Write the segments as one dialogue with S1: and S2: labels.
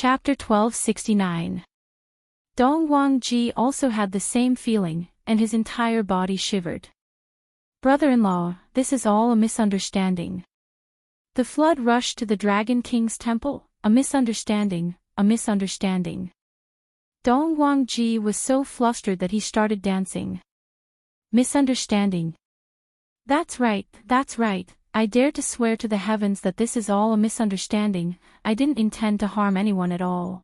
S1: Chapter 1269. Dong Wang-ji also had the same feeling, and his entire body shivered. Brother-in-law, this is all a misunderstanding. The flood rushed to the Dragon King's temple, a misunderstanding, a misunderstanding. Dong Wang-ji was so flustered that he started dancing. Misunderstanding. That's right, I dare to swear to the heavens that this is all a misunderstanding. I didn't intend to harm anyone at all.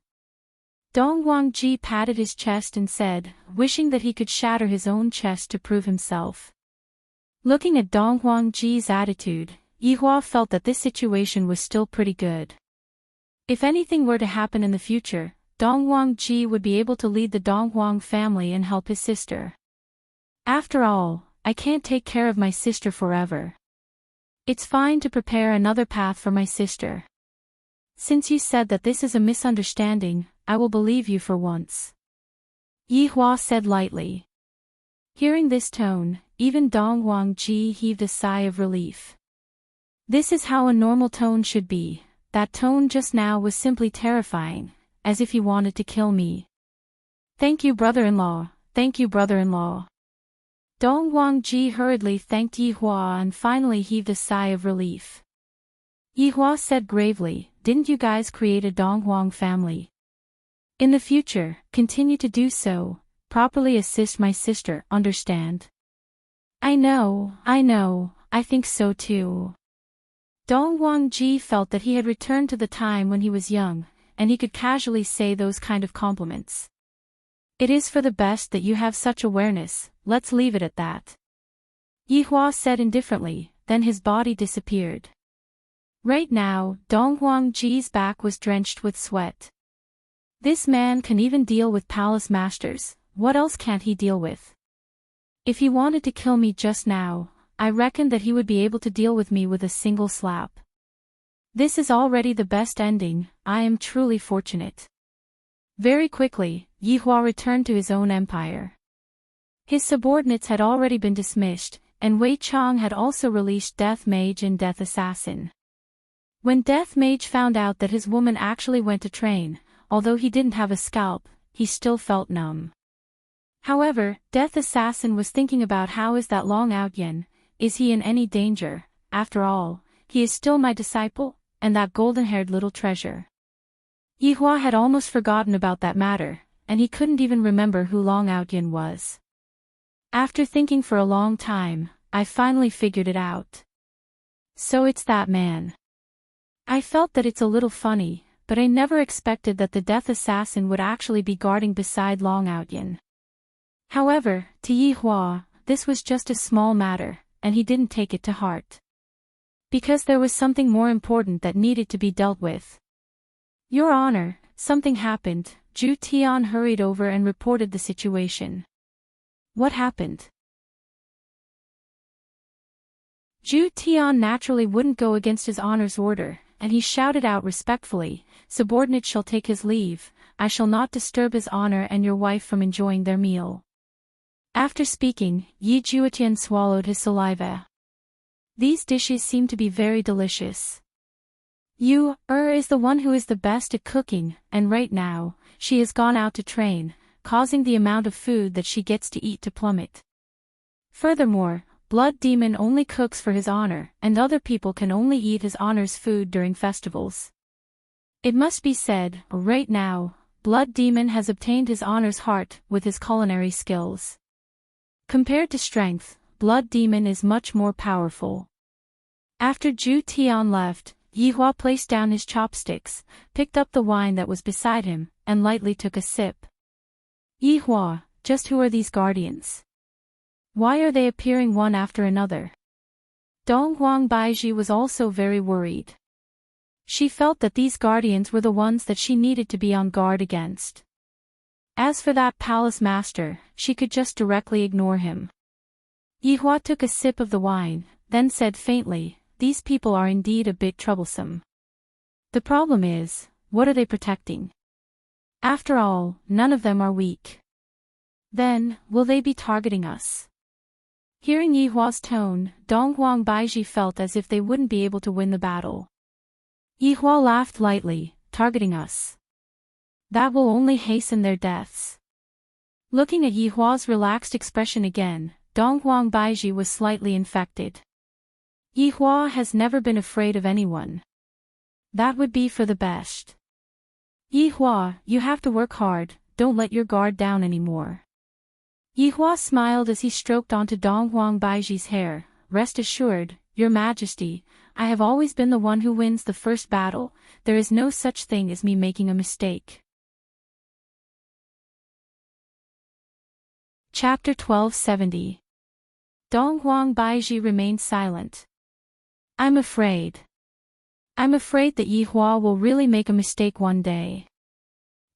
S1: Dong Wang-ji patted his chest and said, wishing that he could shatter his own chest to prove himself. Looking at Dong Wang-ji's attitude, Yihua felt that this situation was still pretty good. If anything were to happen in the future, Dong Wang-ji would be able to lead the Dong Wang family and help his sister. After all, I can't take care of my sister forever. It's fine to prepare another path for my sister. Since you said that this is a misunderstanding, I will believe you for once. Yihua said lightly. Hearing this tone, even Dong Wang-ji heaved a sigh of relief. This is how a normal tone should be. That tone just now was simply terrifying, as if he wanted to kill me. Thank you, brother-in-law, thank you, brother-in-law. Dong Wang-ji hurriedly thanked Yihua and finally heaved a sigh of relief. Yihua said gravely, didn't you guys create a Dong Wang family? In the future, continue to do so, properly assist my sister, understand? I know, I think so too. Dong Wang-ji felt that he had returned to the time when he was young, and he could casually say those kind of compliments. It is for the best that you have such awareness, let's leave it at that. Yihua said indifferently, then his body disappeared. Right now, Dong Wang-ji's back was drenched with sweat. This man can even deal with palace masters, what else can't he deal with? If he wanted to kill me just now, I reckon that he would be able to deal with me with a single slap. This is already the best ending, I am truly fortunate. Very quickly, Yihua returned to his own empire. His subordinates had already been dismissed, and Wei Chang had also released Death Mage and Death Assassin. When Death Mage found out that his woman actually went to train, although he didn't have a scalp, he still felt numb. However, Death Assassin was thinking about how is that Long Out Yin, is he in any danger? After all, he is still my disciple, and that golden-haired little treasure. Yihua had almost forgotten about that matter, and he couldn't even remember who Long Out Yin was. After thinking for a long time, I finally figured it out. So it's that man. I felt that it's a little funny, but I never expected that the Death Assassin would actually be guarding beside Long Out Yin. However, to Yihua, this was just a small matter, and he didn't take it to heart. Because there was something more important that needed to be dealt with. Your Honor, something happened. Zhu Tian hurried over and reported the situation. What happened? Zhu Tian naturally wouldn't go against his honor's order, and he shouted out respectfully, subordinate shall take his leave, I shall not disturb his honor and your wife from enjoying their meal. After speaking, Yi Juetian swallowed his saliva. These dishes seem to be very delicious. Is the one who is the best at cooking, and right now, she has gone out to train, causing the amount of food that she gets to eat to plummet. Furthermore, Blood Demon only cooks for his honor, and other people can only eat his honor's food during festivals. It must be said, right now, Blood Demon has obtained his honor's heart with his culinary skills. Compared to strength, Blood Demon is much more powerful. After Zhu Tian left, Yihua placed down his chopsticks, picked up the wine that was beside him, and lightly took a sip. Yihua, just who are these guardians? Why are they appearing one after another? Dong Huang Baiji was also very worried. She felt that these guardians were the ones that she needed to be on guard against. As for that palace master, she could just directly ignore him. Yihua took a sip of the wine, then said faintly, these people are indeed a bit troublesome. The problem is, what are they protecting? After all, none of them are weak. Then, will they be targeting us? Hearing Yihua's tone, Dong Huang Baiji felt as if they wouldn't be able to win the battle. Yihua laughed lightly, targeting us. That will only hasten their deaths. Looking at Yi Hua's relaxed expression again, Donghuang Baiji was slightly infected. Yi Hua has never been afraid of anyone. That would be for the best. Yi Hua, you have to work hard, don't let your guard down anymore. Yi Hua smiled as he stroked onto Donghuang Baiji's hair. Rest assured, Your Majesty, I have always been the one who wins the first battle, there is no such thing as me making a mistake. Chapter 1270. Donghuang Baiji remained silent. I'm afraid that Yi Hua will really make a mistake one day.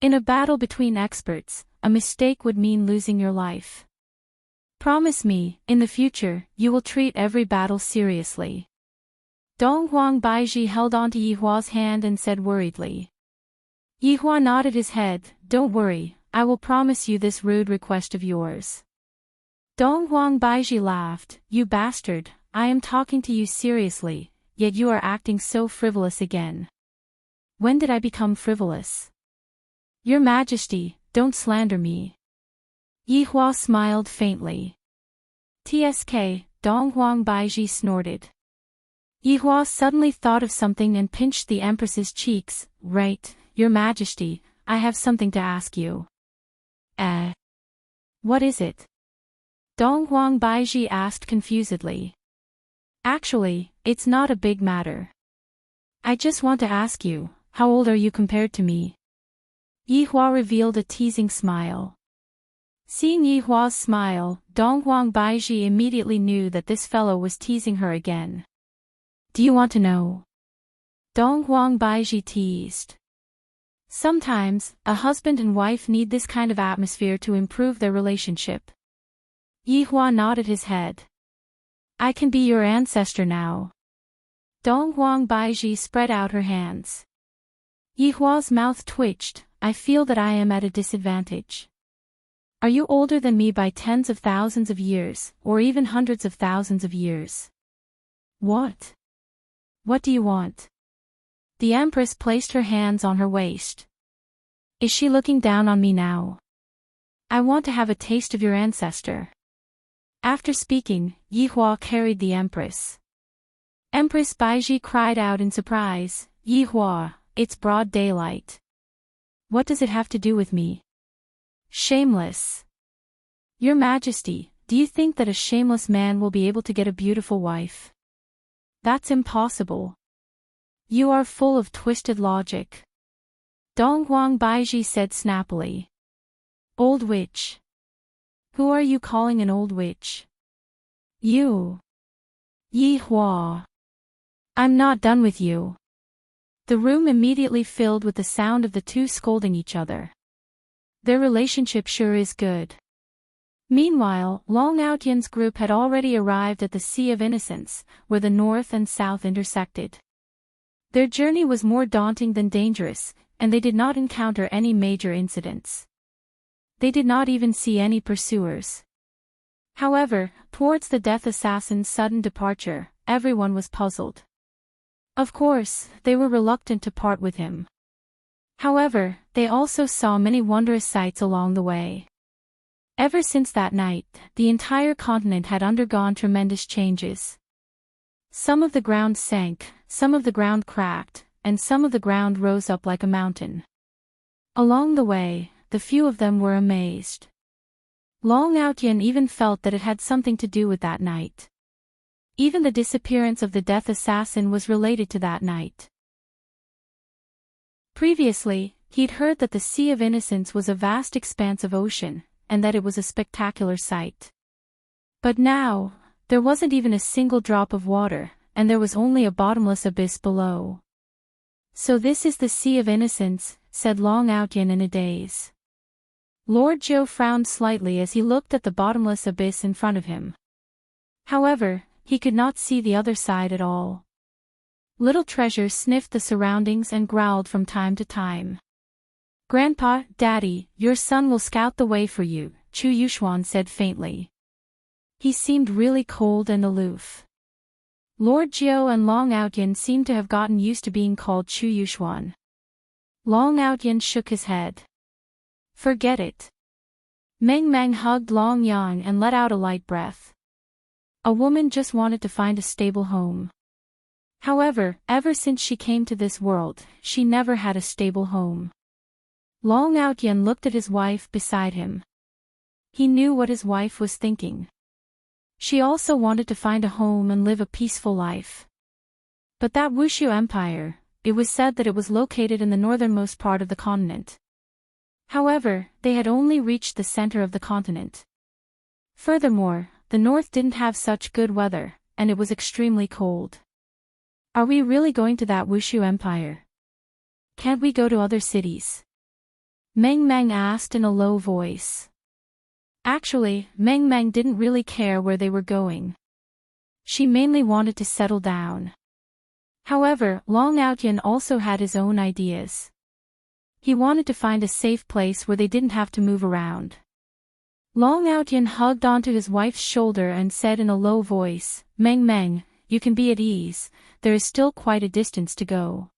S1: In a battle between experts, a mistake would mean losing your life. Promise me, in the future, you will treat every battle seriously. Donghuang Baiji held onto Yi Hua's hand and said worriedly. Yi Hua nodded his head. Don't worry, I will promise you this rude request of yours. Donghuang Baiji laughed. You bastard, I am talking to you seriously, yet you are acting so frivolous again. When did I become frivolous? Your Majesty, don't slander me. Yi Hua smiled faintly. TSK, Donghuang Baiji snorted. Yi Hua suddenly thought of something and pinched the Empress's cheeks. Right, Your Majesty, I have something to ask you. What is it? Donghuang Baiji asked confusedly. Actually, it's not a big matter. I just want to ask you, how old are you compared to me? Yi Hua revealed a teasing smile. Seeing Yi Hua's smile, Donghuang Baiji immediately knew that this fellow was teasing her again. Do you want to know? Donghuang Baiji teased. Sometimes, a husband and wife need this kind of atmosphere to improve their relationship. Yi Hua nodded his head. I can be your ancestor now. Donghuang Baiji spread out her hands. Yi Hua's mouth twitched. I feel that I am at a disadvantage. Are you older than me by tens of thousands of years, or even hundreds of thousands of years? What? What do you want? The Empress placed her hands on her waist. Is she looking down on me now? I want to have a taste of your ancestor. After speaking, Yi Hua carried the Empress. Empress Baiji cried out in surprise, Yi Hua, it's broad daylight. What does it have to do with me? Shameless. Your Majesty, do you think that a shameless man will be able to get a beautiful wife? That's impossible. You are full of twisted logic. Donghuang Baiji said snappily. Old witch. Who are you calling an old witch? You. Yi Hua. I'm not done with you. The room immediately filled with the sound of the two scolding each other. Their relationship sure is good. Meanwhile, Long Outyan's group had already arrived at the Sea of Innocence, where the north and south intersected. Their journey was more daunting than dangerous, and they did not encounter any major incidents. They did not even see any pursuers. However, towards the death assassin's sudden departure, everyone was puzzled. Of course, they were reluctant to part with him. However, they also saw many wondrous sights along the way. Ever since that night, the entire continent had undergone tremendous changes. Some of the ground sank, some of the ground cracked, and some of the ground rose up like a mountain. Along the way, the few of them were amazed. Long Outyan even felt that it had something to do with that night. Even the disappearance of the death assassin was related to that night. Previously, he'd heard that the Sea of Innocence was a vast expanse of ocean, and that it was a spectacular sight. But now, there wasn't even a single drop of water, and there was only a bottomless abyss below. So this is the Sea of Innocence, said Long Outyan in a daze. Lord Zhou frowned slightly as he looked at the bottomless abyss in front of him. However, he could not see the other side at all. Little Treasure sniffed the surroundings and growled from time to time. Grandpa, Daddy, your son will scout the way for you, Chu Yuxuan said faintly. He seemed really cold and aloof. Lord Jiao and Long Outyan seemed to have gotten used to being called Chu Yuxuan. Long Outyan shook his head. Forget it. Meng Meng hugged Long Yang and let out a light breath. A woman just wanted to find a stable home. However, ever since she came to this world, she never had a stable home. Long Outyan looked at his wife beside him. He knew what his wife was thinking. She also wanted to find a home and live a peaceful life. But that Wushu Empire, it was said that it was located in the northernmost part of the continent. However, they had only reached the center of the continent. Furthermore, the north didn't have such good weather, and it was extremely cold. Are we really going to that Wushu Empire? Can't we go to other cities? Meng Meng asked in a low voice. Actually, Meng Meng didn't really care where they were going. She mainly wanted to settle down. However, Long Outyan also had his own ideas. He wanted to find a safe place where they didn't have to move around. Long Outyan hugged onto his wife's shoulder and said in a low voice, Meng Meng, you can be at ease, there is still quite a distance to go.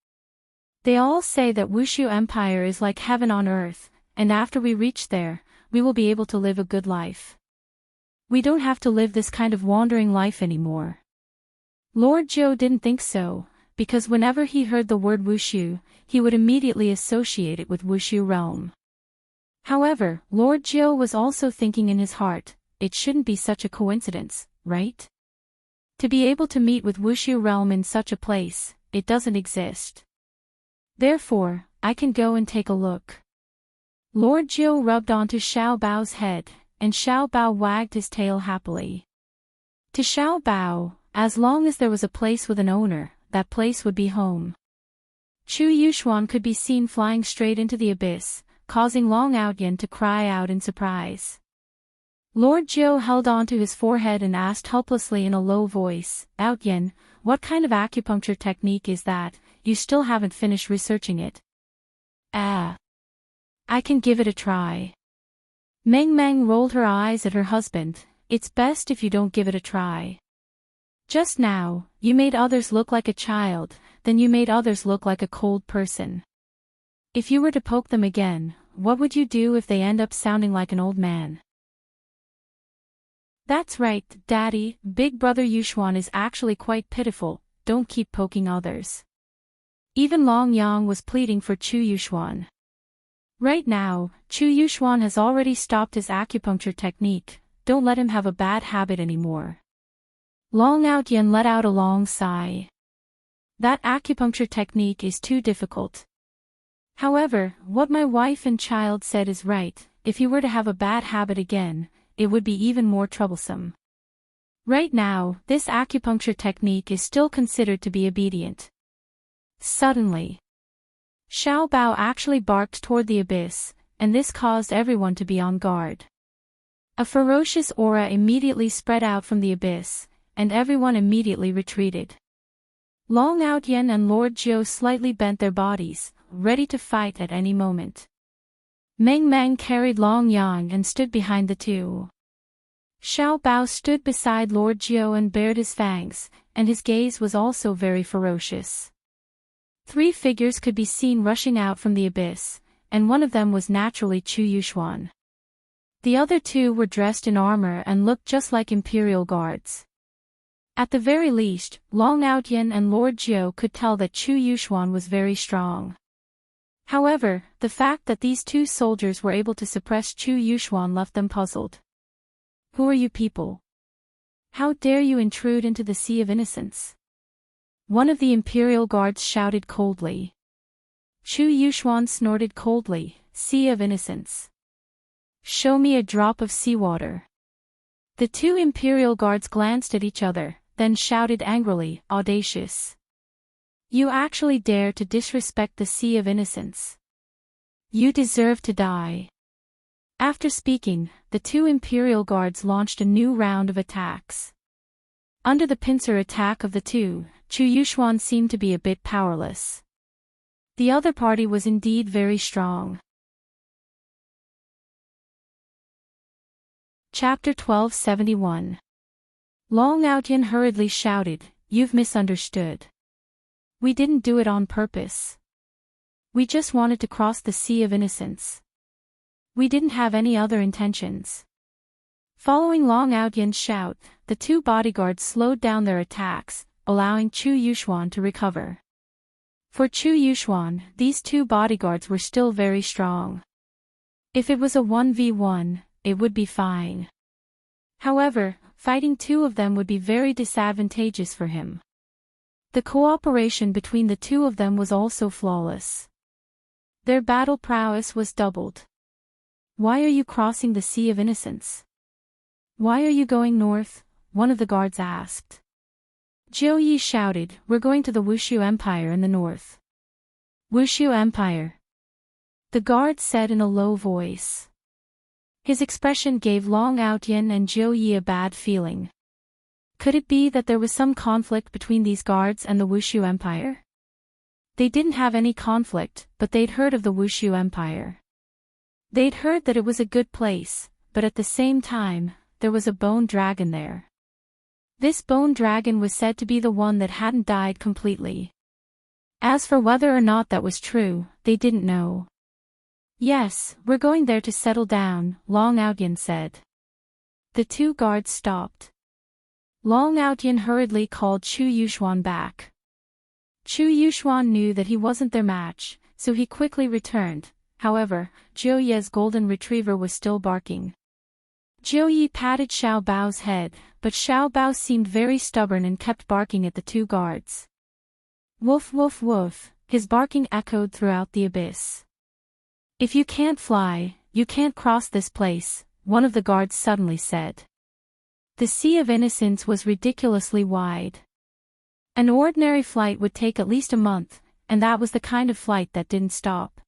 S1: They all say that Wushu Empire is like heaven on earth, and after we reach there, we will be able to live a good life. We don't have to live this kind of wandering life anymore. Lord Zhou didn't think so, because whenever he heard the word Wushu, he would immediately associate it with Wushu realm. However, Lord Zhou was also thinking in his heart, it shouldn't be such a coincidence, right? To be able to meet with Wushu realm in such a place, it doesn't exist. Therefore, I can go and take a look. Lord Zhou rubbed onto Xiao Bao's head, and Xiao Bao wagged his tail happily. To Xiao Bao, as long as there was a place with an owner, that place would be home. Chu Yuxuan could be seen flying straight into the abyss, causing Long Outyan to cry out in surprise. Lord Zhou held onto his forehead and asked helplessly in a low voice, Outyan, what kind of acupuncture technique is that? You still haven't finished researching it. I can give it a try. Meng Meng rolled her eyes at her husband, it's best if you don't give it a try. Just now, you made others look like a child, then you made others look like a cold person. If you were to poke them again, what would you do if they end up sounding like an old man? That's right, Daddy, Big Brother Yuxuan is actually quite pitiful, don't keep poking others. Even Long Yang was pleading for Chu Yuxuan. Right now, Chu Yuxuan has already stopped his acupuncture technique, don't let him have a bad habit anymore. Long Outyan let out a long sigh. That acupuncture technique is too difficult. However, what my wife and child said is right, if he were to have a bad habit again, it would be even more troublesome. Right now, this acupuncture technique is still considered to be obedient. Suddenly, Xiao Bao actually barked toward the abyss, and this caused everyone to be on guard. A ferocious aura immediately spread out from the abyss, and everyone immediately retreated. Long Outyan and Lord Zhou slightly bent their bodies, ready to fight at any moment. Meng Meng carried Long Yang and stood behind the two. Xiao Bao stood beside Lord Zhou and bared his fangs, and his gaze was also very ferocious. 3 figures could be seen rushing out from the abyss, and one of them was naturally Chu Yuxuan. The other 2 were dressed in armor and looked just like imperial guards. At the very least, Long Outyan and Lord Zhou could tell that Chu Yuxuan was very strong. However, the fact that these 2 soldiers were able to suppress Chu Yuxuan left them puzzled. Who are you people? How dare you intrude into the Sea of Innocence? One of the imperial guards shouted coldly. Chu Yuxuan snorted coldly, Sea of Innocence. Show me a drop of seawater. The 2 imperial guards glanced at each other, then shouted angrily, audacious. You actually dare to disrespect the Sea of Innocence. You deserve to die. After speaking, the 2 imperial guards launched a new round of attacks. Under the pincer attack of the 2, Chu Yuxuan seemed to be a bit powerless. The other party was indeed very strong. Chapter 1271. Long Outyan hurriedly shouted, You've misunderstood. We didn't do it on purpose. We just wanted to cross the sea of innocence. We didn't have any other intentions. Following Long Outyen's shout, the two bodyguards slowed down their attacks, allowing Chu Yuxuan to recover. For Chu Yuxuan, these two bodyguards were still very strong. If it was a 1v1, it would be fine. However, fighting two of them would be very disadvantageous for him. The cooperation between the two of them was also flawless. Their battle prowess was doubled. "Why are you crossing the Sea of Innocence? Why are you going north?" one of the guards asked. Jiu Yi shouted, "We're going to the Wushu Empire in the north." "Wushu Empire?" the guard said in a low voice. His expression gave Long Outyen and Jiu Yi a bad feeling. Could it be that there was some conflict between these guards and the Wushu Empire? They didn't have any conflict, but they'd heard of the Wushu Empire. They'd heard that it was a good place, but at the same time, there was a bone dragon there. This bone dragon was said to be the one that hadn't died completely. As for whether or not that was true, they didn't know. "Yes, we're going there to settle down," Long Outyen said. The two guards stopped. Long Outyen hurriedly called Chu Yuxuan back. Chu Yuxuan knew that he wasn't their match, so he quickly returned. However, Jiu Ye's golden retriever was still barking. Jiu Yi patted Xiao Bao's head, but Xiao Bao seemed very stubborn and kept barking at the two guards. "Woof woof woof," his barking echoed throughout the abyss. "If you can't fly, you can't cross this place," one of the guards suddenly said. The Sea of Innocence was ridiculously wide. An ordinary flight would take at least a month, and that was the kind of flight that didn't stop.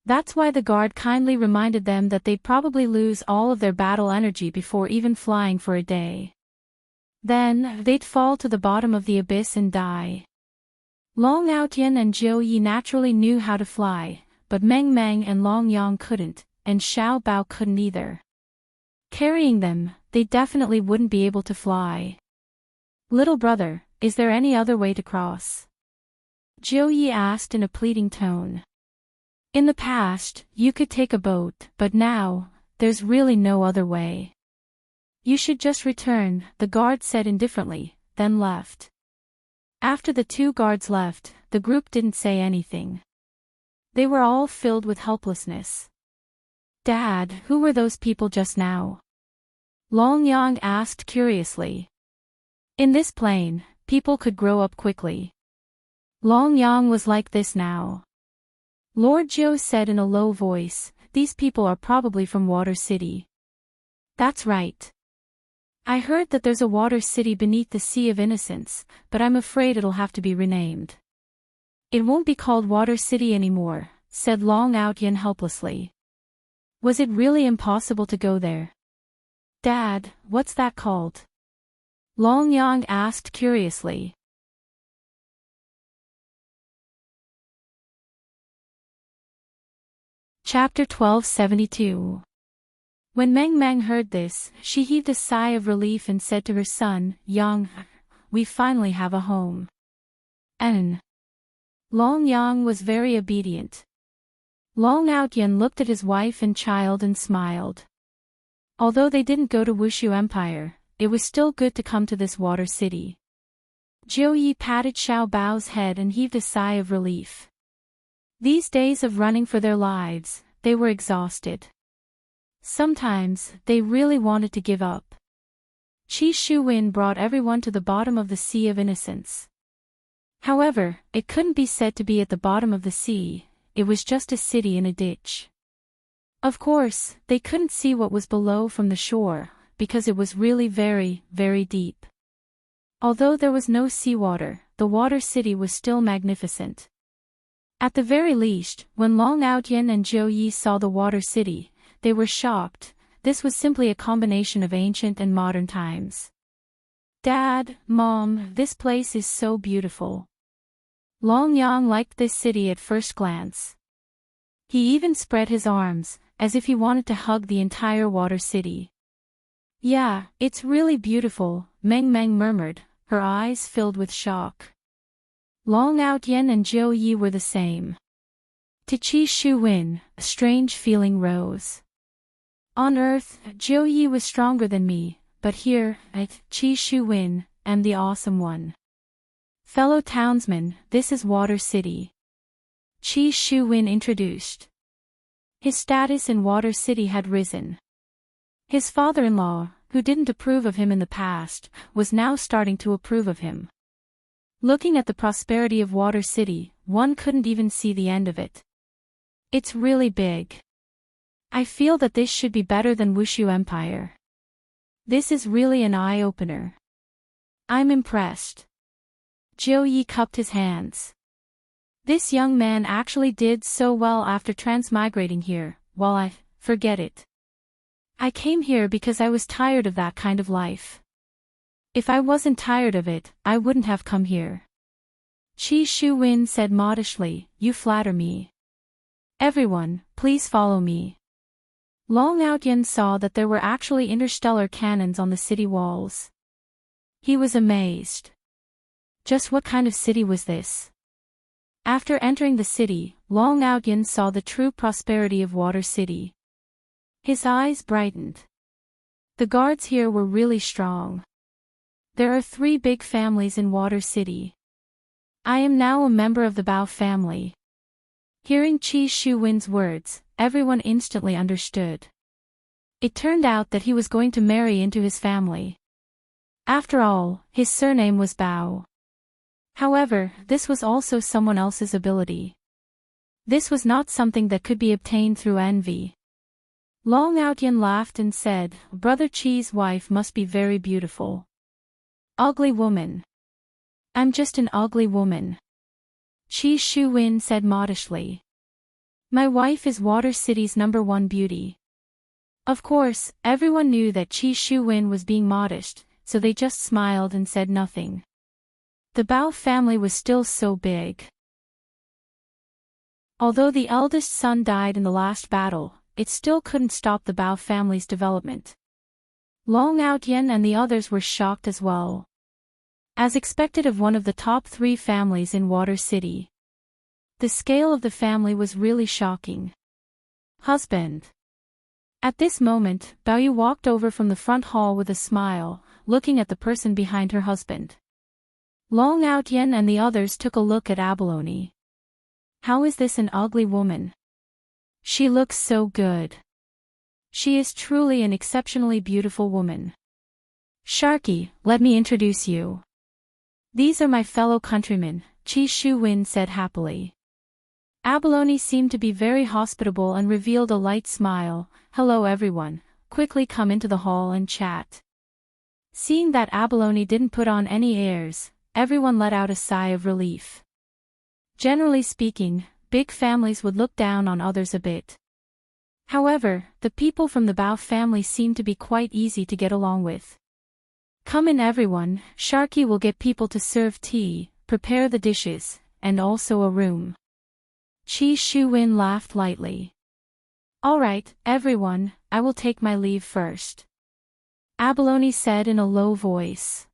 S1: That's why the guard kindly reminded them that they'd probably lose all of their battle energy before even flying for a day. Then, they'd fall to the bottom of the abyss and die. Long Outyen and Jiu Yi naturally knew how to fly, but Meng Meng and Long Yang couldn't, and Xiao Bao couldn't either. Carrying them, they definitely wouldn't be able to fly. "Little brother, is there any other way to cross?" Jiu Yi asked in a pleading tone. "In the past, you could take a boat, but now, there's really no other way. You should just return," the guard said indifferently, then left. After the two guards left, the group didn't say anything. They were all filled with helplessness. "Dad, who were those people just now?" Long Yang asked curiously. "In this plane, people could grow up quickly. Long Yang was like this now." Lord Jiu said in a low voice, "These people are probably from Water City." "That's right. I heard that there's a water city beneath the Sea of Innocence, but I'm afraid it'll have to be renamed." "It won't be called Water City anymore," said Long Outyen helplessly. "Was it really impossible to go there?" "Dad, what's that called?" Long Yang asked curiously. Chapter 1272. When Meng Meng heard this, she heaved a sigh of relief and said to her son, "Yang, we finally have a home." And Long Yang was very obedient. Long Outyen looked at his wife and child and smiled. Although they didn't go to Wushu Empire, it was still good to come to this water city. Jiu Yi patted Xiao Bao's head and heaved a sigh of relief. These days of running for their lives, they were exhausted. Sometimes, they really wanted to give up. Qi Shuwen brought everyone to the bottom of the Sea of Innocence. However, it couldn't be said to be at the bottom of the sea, it was just a city in a ditch. Of course, they couldn't see what was below from the shore, because it was really very, very deep. Although there was no seawater, the water city was still magnificent. At the very least, when Long Outyen and Jiu Yi saw the water city, they were shocked. This was simply a combination of ancient and modern times. "Dad, Mom, this place is so beautiful." Long Yang liked this city at first glance. He even spread his arms, as if he wanted to hug the entire water city. "Yeah, it's really beautiful," Meng Meng murmured, her eyes filled with shock. Long Outyen and Jiu Yi were the same. To Qi Shu Wen, a strange feeling rose. On earth, Jiu Yi was stronger than me, but here, at Qi Shu Wen, am the awesome one. Fellow townsmen, this is Water City. Qi Shu Wen introduced. His status in Water City had risen. His father-in-law, who didn't approve of him in the past, was now starting to approve of him. Looking at the prosperity of Water City, one couldn't even see the end of it. It's really big. I feel that this should be better than Wushu Empire. This is really an eye-opener. I'm impressed. Jiu Yi cupped his hands. This young man actually did so well after transmigrating here, while I forget it. I came here because I was tired of that kind of life. If I wasn't tired of it, I wouldn't have come here. Qi Shu Wen said modestly, you flatter me. Everyone, please follow me. Long Outyen saw that there were actually interstellar cannons on the city walls. He was amazed. Just what kind of city was this? After entering the city, Long Outyen saw the true prosperity of Water City. His eyes brightened. The guards here were really strong. There are 3 big families in Water City. I am now a member of the Bao family. Hearing Qi Shu Wen's words, everyone instantly understood. It turned out that he was going to marry into his family. After all, his surname was Bao. However, this was also someone else's ability. This was not something that could be obtained through envy. Long Outyen laughed and said, Brother Qi's wife must be very beautiful. Ugly woman. I'm just an ugly woman. Qi Shu Wen said modestly. My wife is Water City's #1 beauty. Of course, everyone knew that Qi Shu Wen was being modest, so they just smiled and said nothing. The Bao family was still so big. Although the eldest son died in the last battle, it still couldn't stop the Bao family's development. Long Outyen and the others were shocked as well. As expected of one of the top 3 families in Water City. The scale of the family was really shocking. Husband. At this moment, Baoyu walked over from the front hall with a smile, looking at the person behind her husband. Long Outyen and the others took a look at Abalone. How is this an ugly woman? She looks so good. She is truly an exceptionally beautiful woman. Sharky, let me introduce you. These are my fellow countrymen, Qi Shu Wen said happily. Abalone seemed to be very hospitable and revealed a light smile. Hello everyone, quickly come into the hall and chat. Seeing that Abalone didn't put on any airs, everyone let out a sigh of relief. Generally speaking, big families would look down on others a bit. However, the people from the Bao family seemed to be quite easy to get along with. Come in everyone, Sharky will get people to serve tea, prepare the dishes, and also a room. Qi Shu Wen laughed lightly. Alright, everyone, I will take my leave first. Abalone said in a low voice.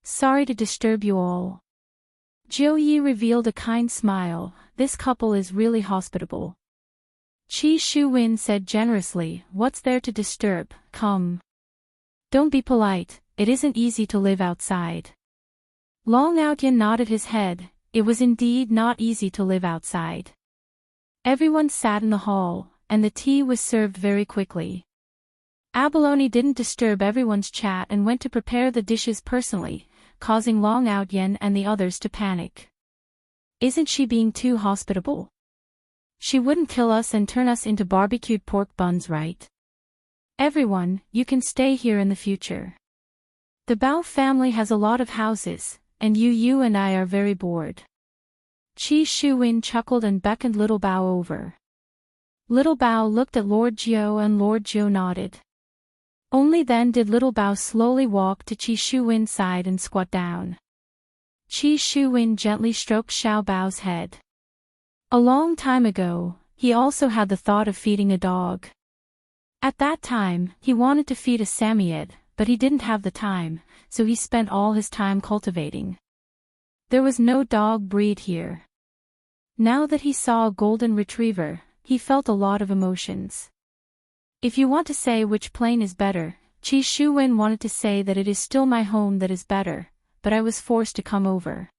S1: Sorry to disturb you all. Jiu Yi revealed a kind smile, this couple is really hospitable. Qi Shu Wen said generously, what's there to disturb, come. Don't be polite, it isn't easy to live outside. Long Outyen nodded his head, it was indeed not easy to live outside. Everyone sat in the hall, and the tea was served very quickly. Abalone didn't disturb everyone's chat and went to prepare the dishes personally, causing Long Outyen and the others to panic. Isn't she being too hospitable? She wouldn't kill us and turn us into barbecued pork buns, right? Everyone, you can stay here in the future. The Bao family has a lot of houses, and you and I are very bored. Qi Shu Wen chuckled and beckoned Little Bao over. Little Bao looked at Lord Jiu and Lord Jiu nodded. Only then did Little Bao slowly walk to Qi Shu Wen's side and squat down. Qi Shu Wen gently stroked Xiao Bao's head. A long time ago, he also had the thought of feeding a dog. At that time, he wanted to feed a Samoyed, but he didn't have the time, so he spent all his time cultivating. There was no dog breed here. Now that he saw a golden retriever, he felt a lot of emotions. If you want to say which plane is better, Qi Shuwen wanted to say that it is still my home that is better, but I was forced to come over.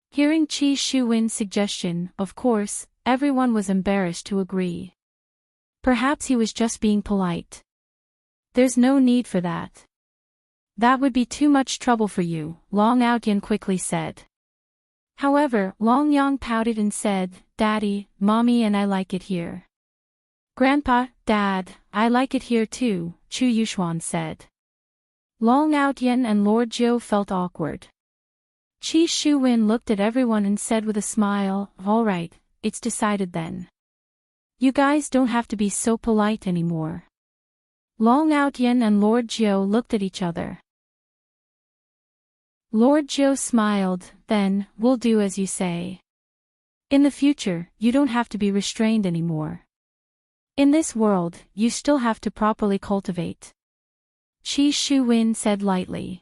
S1: Hearing Qi Shuwen's suggestion, of course, everyone was embarrassed to agree. Perhaps he was just being polite. There's no need for that. That would be too much trouble for you, Long Outyan quickly said. However, Long Yang pouted and said, Daddy, Mommy and I like it here. Grandpa, Dad, I like it here too, Chu Yuxuan said. Long Outyan and Lord Jiu felt awkward. Qi Shuwen looked at everyone and said with a smile, all right, it's decided then. You guys don't have to be so polite anymore. Long Outyan and Lord Jiu looked at each other. Lord Jiu smiled, then, we'll do as you say. In the future, you don't have to be restrained anymore. In this world, you still have to properly cultivate. Qi Shuwen said lightly.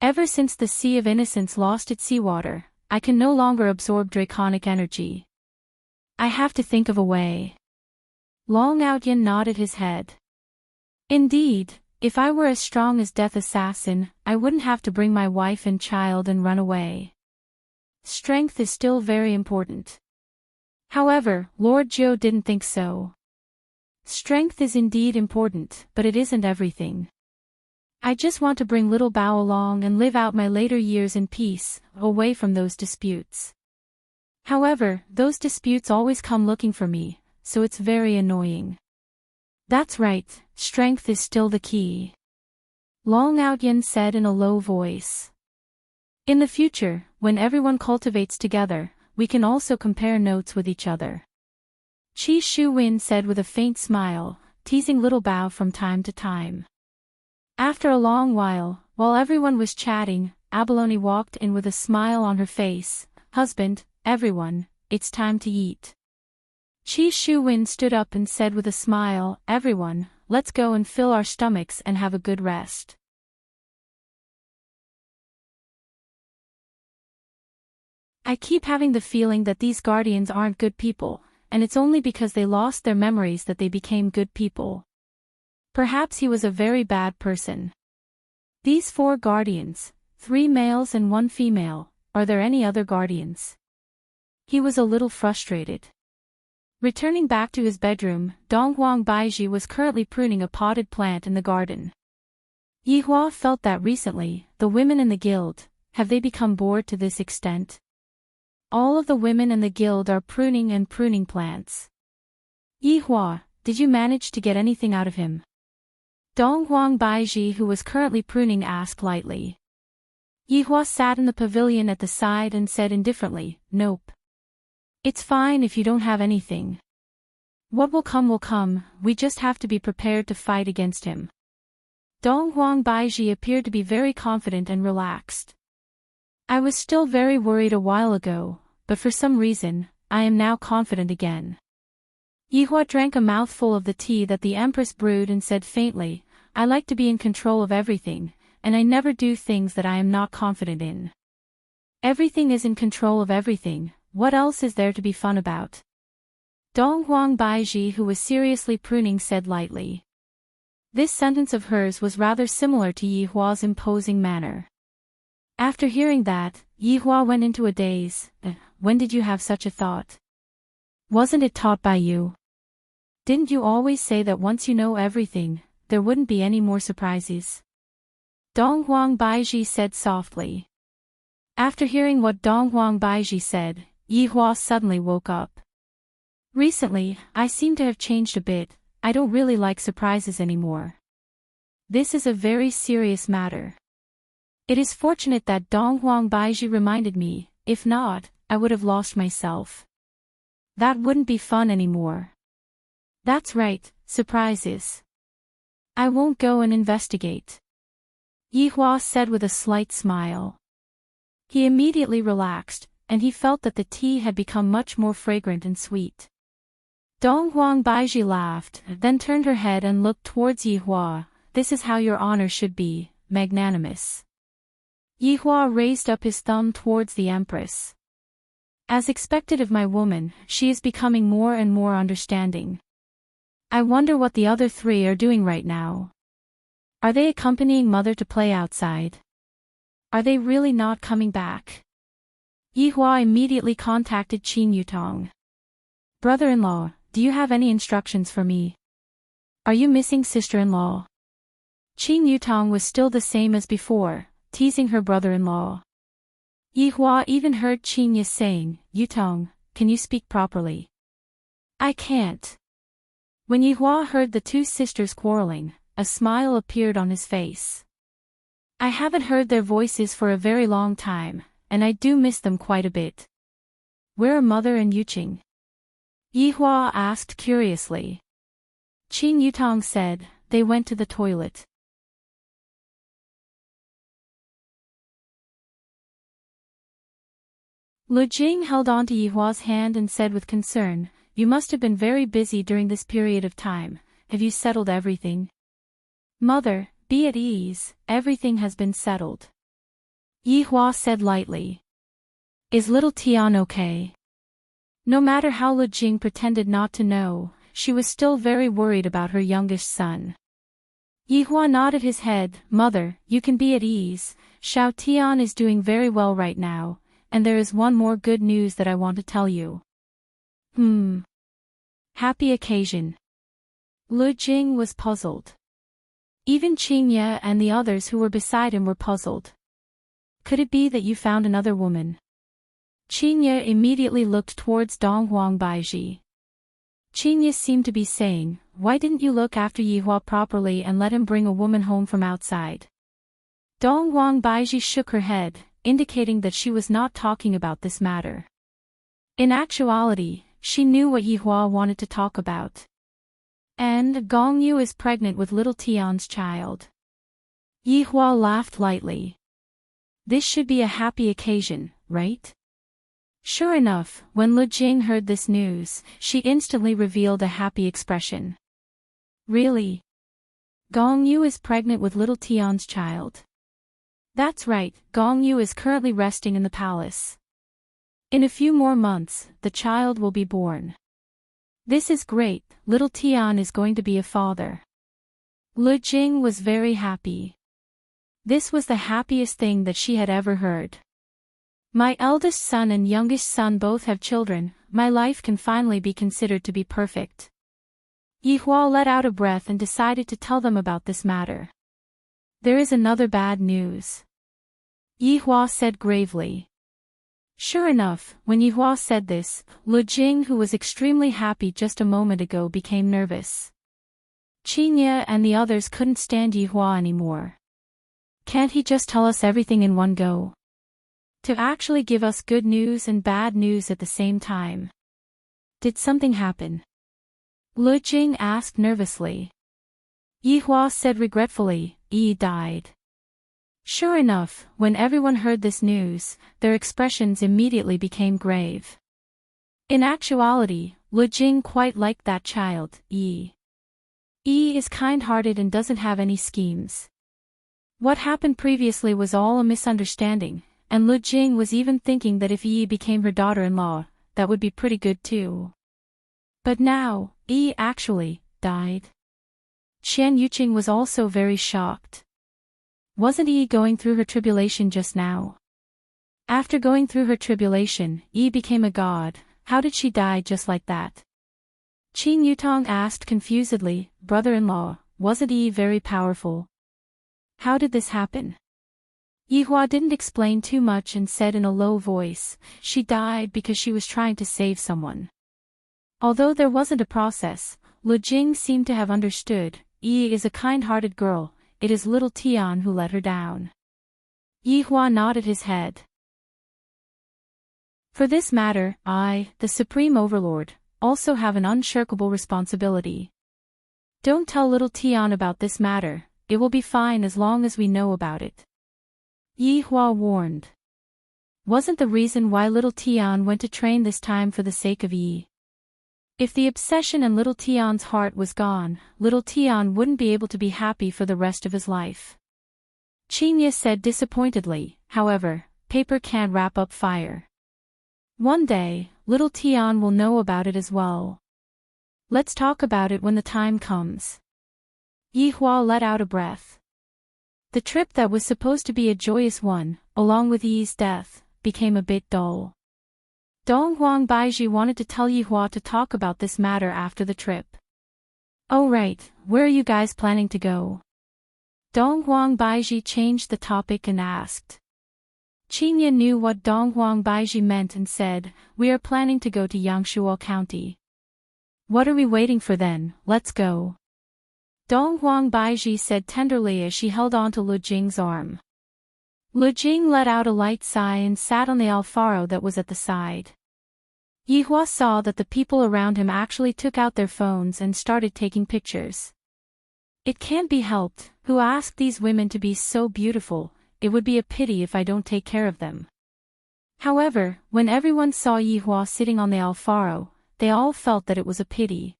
S1: Ever since the Sea of Innocence lost its seawater, I can no longer absorb draconic energy. I have to think of a way. Long Outyan nodded his head. Indeed, if I were as strong as Death Assassin, I wouldn't have to bring my wife and child and run away. Strength is still very important. However, Lord Jiu didn't think so. Strength is indeed important, but it isn't everything. I just want to bring little Bao along and live out my later years in peace, away from those disputes. However, those disputes always come looking for me, so it's very annoying. That's right, strength is still the key. Long Outyan said in a low voice. In the future, when everyone cultivates together, we can also compare notes with each other. Qi Shuwen said with a faint smile, teasing little Bao from time to time. After a long while everyone was chatting, Abalone walked in with a smile on her face. Husband, everyone, it's time to eat. Qi Shuwen stood up and said with a smile, everyone, let's go and fill our stomachs and have a good rest. I keep having the feeling that these guardians aren't good people, and it's only because they lost their memories that they became good people. Perhaps he was a very bad person. These 4 guardians, 3 males and 1 female, are there any other guardians? He was a little frustrated. Returning back to his bedroom, Donghuang Baiji was currently pruning a potted plant in the garden. Yihua felt that recently, the women in the guild, have they become bored to this extent? All of the women in the guild are pruning plants. Yihua, did you manage to get anything out of him? Donghuang Baiji, who was currently pruning, asked lightly. Yihua sat in the pavilion at the side and said indifferently, nope. It's fine if you don't have anything. What will come, we just have to be prepared to fight against him. Donghuang Baiji appeared to be very confident and relaxed. I was still very worried a while ago, but for some reason, I am now confident again. Yihua drank a mouthful of the tea that the Empress brewed and said faintly, I like to be in control of everything, and I never do things that I am not confident in. Everything is in control of everything, what else is there to be fun about? Donghuang Baiji, who was seriously pruning, said lightly. This sentence of hers was rather similar to Yihua's imposing manner. After hearing that, Yihua went into a daze. When did you have such a thought? Wasn't it taught by you? Didn't you always say that once you know everything, there wouldn't be any more surprises? Donghuang Baiji said softly. After hearing what Donghuang Baiji said, Yihua suddenly woke up. Recently, I seem to have changed a bit, I don't really like surprises anymore. This is a very serious matter. It is fortunate that Donghuang Baiji reminded me, if not, I would have lost myself. That wouldn't be fun anymore. That's right, surprises. I won't go and investigate. Yihua said with a slight smile. He immediately relaxed, and he felt that the tea had become much more fragrant and sweet. Donghuang Baiji laughed, then turned her head and looked towards Yihua. This is how your honor should be, magnanimous. Yihua raised up his thumb towards the Empress. As expected of my woman, she is becoming more and more understanding. I wonder what the other three are doing right now. Are they accompanying mother to play outside? Are they really not coming back? Yihua immediately contacted Qin Yutong. Brother-in-law, do you have any instructions for me? Are you missing sister-in-law? Qin Yutong was still the same as before, teasing her brother-in-law. Yihua even heard Qin Yi saying, Yutong, can you speak properly? I can't. When Yihua heard the two sisters quarreling, a smile appeared on his face. I haven't heard their voices for a very long time, and I do miss them quite a bit. Where are mother and Yuqing? Yihua asked curiously. Qin Yutong said, they went to the toilet. Lu Jing held on to Yihua's hand and said with concern, you must have been very busy during this period of time. Have you settled everything? Mother, be at ease, everything has been settled. Yihua said lightly. Is little Tian okay? No matter how Lu Jing pretended not to know, she was still very worried about her youngest son. Yihua nodded his head, Mother, you can be at ease, Xiao Tian is doing very well right now, and there is one more good news that I want to tell you. Happy occasion. Lu Jing was puzzled. Even Qing Ye and the others who were beside him were puzzled. Could it be that you found another woman? Qing Ye immediately looked towards Donghuang Baiji. Qing Ye seemed to be saying, why didn't you look after Yihua properly and let him bring a woman home from outside? Donghuang Baiji shook her head, indicating that she was not talking about this matter. In actuality, she knew what Yihua wanted to talk about. And Gong Yu is pregnant with little Tian's child. Yihua laughed lightly. This should be a happy occasion, right? Sure enough, when Lu Jing heard this news, she instantly revealed a happy expression. Really? Gong Yu is pregnant with little Tian's child. That's right, Gong Yu is currently resting in the palace. In a few more months, the child will be born. This is great, little Tian is going to be a father. Lu Jing was very happy. This was the happiest thing that she had ever heard. My eldest son and youngest son both have children, my life can finally be considered to be perfect. Yihua let out a breath and decided to tell them about this matter. There is another bad news. Yihua said gravely. Sure enough, when Yihua said this, Lu Jing, who was extremely happy just a moment ago, became nervous. Qin Ye and the others couldn't stand Yihua anymore. Can't he just tell us everything in one go? To actually give us good news and bad news at the same time. Did something happen? Lu Jing asked nervously. Yihua said regretfully, Yi died. Sure enough, when everyone heard this news, their expressions immediately became grave. In actuality, Lu Jing quite liked that child, Yi. Yi is kind-hearted and doesn't have any schemes. What happened previously was all a misunderstanding, and Lu Jing was even thinking that if Yi became her daughter-in-law, that would be pretty good too. But now, Yi actually died. Qian Yuqing was also very shocked. Wasn't Yi going through her tribulation just now? After going through her tribulation, Yi became a god. How did she die just like that? Qin Yutong asked confusedly, brother-in-law, wasn't Yi very powerful? How did this happen? Yihua didn't explain too much and said in a low voice, she died because she was trying to save someone. Although there wasn't a process, Lu Jing seemed to have understood, Yi is a kind-hearted girl, it is little Tian who let her down. Yihua nodded his head. For this matter, I, the Supreme Overlord, also have an unshirkable responsibility. Don't tell little Tian about this matter, it will be fine as long as we know about it. Yihua warned. Wasn't the reason why little Tian went to train this time for the sake of Yi? If the obsession in little Tian's heart was gone, little Tian wouldn't be able to be happy for the rest of his life. Qin Ye said disappointedly, however, paper can't wrap up fire. One day, little Tian will know about it as well. Let's talk about it when the time comes. Yihua let out a breath. The trip that was supposed to be a joyous one, along with Yi's death, became a bit dull. Donghuang Baiji wanted to tell Yihua to talk about this matter after the trip. Oh right, where are you guys planning to go? Donghuang Baiji changed the topic and asked. Qingye knew what Donghuang Baiji meant and said, we are planning to go to Yangshuo County. What are we waiting for then, let's go. Donghuang Baiji said tenderly as she held on to Lu Jing's arm. Lu Jing let out a light sigh and sat on the alfaro that was at the side. Yihua saw that the people around him actually took out their phones and started taking pictures. It can't be helped, who asked these women to be so beautiful, it would be a pity if I don't take care of them. However, when everyone saw Yihua sitting on the alfaro, they all felt that it was a pity.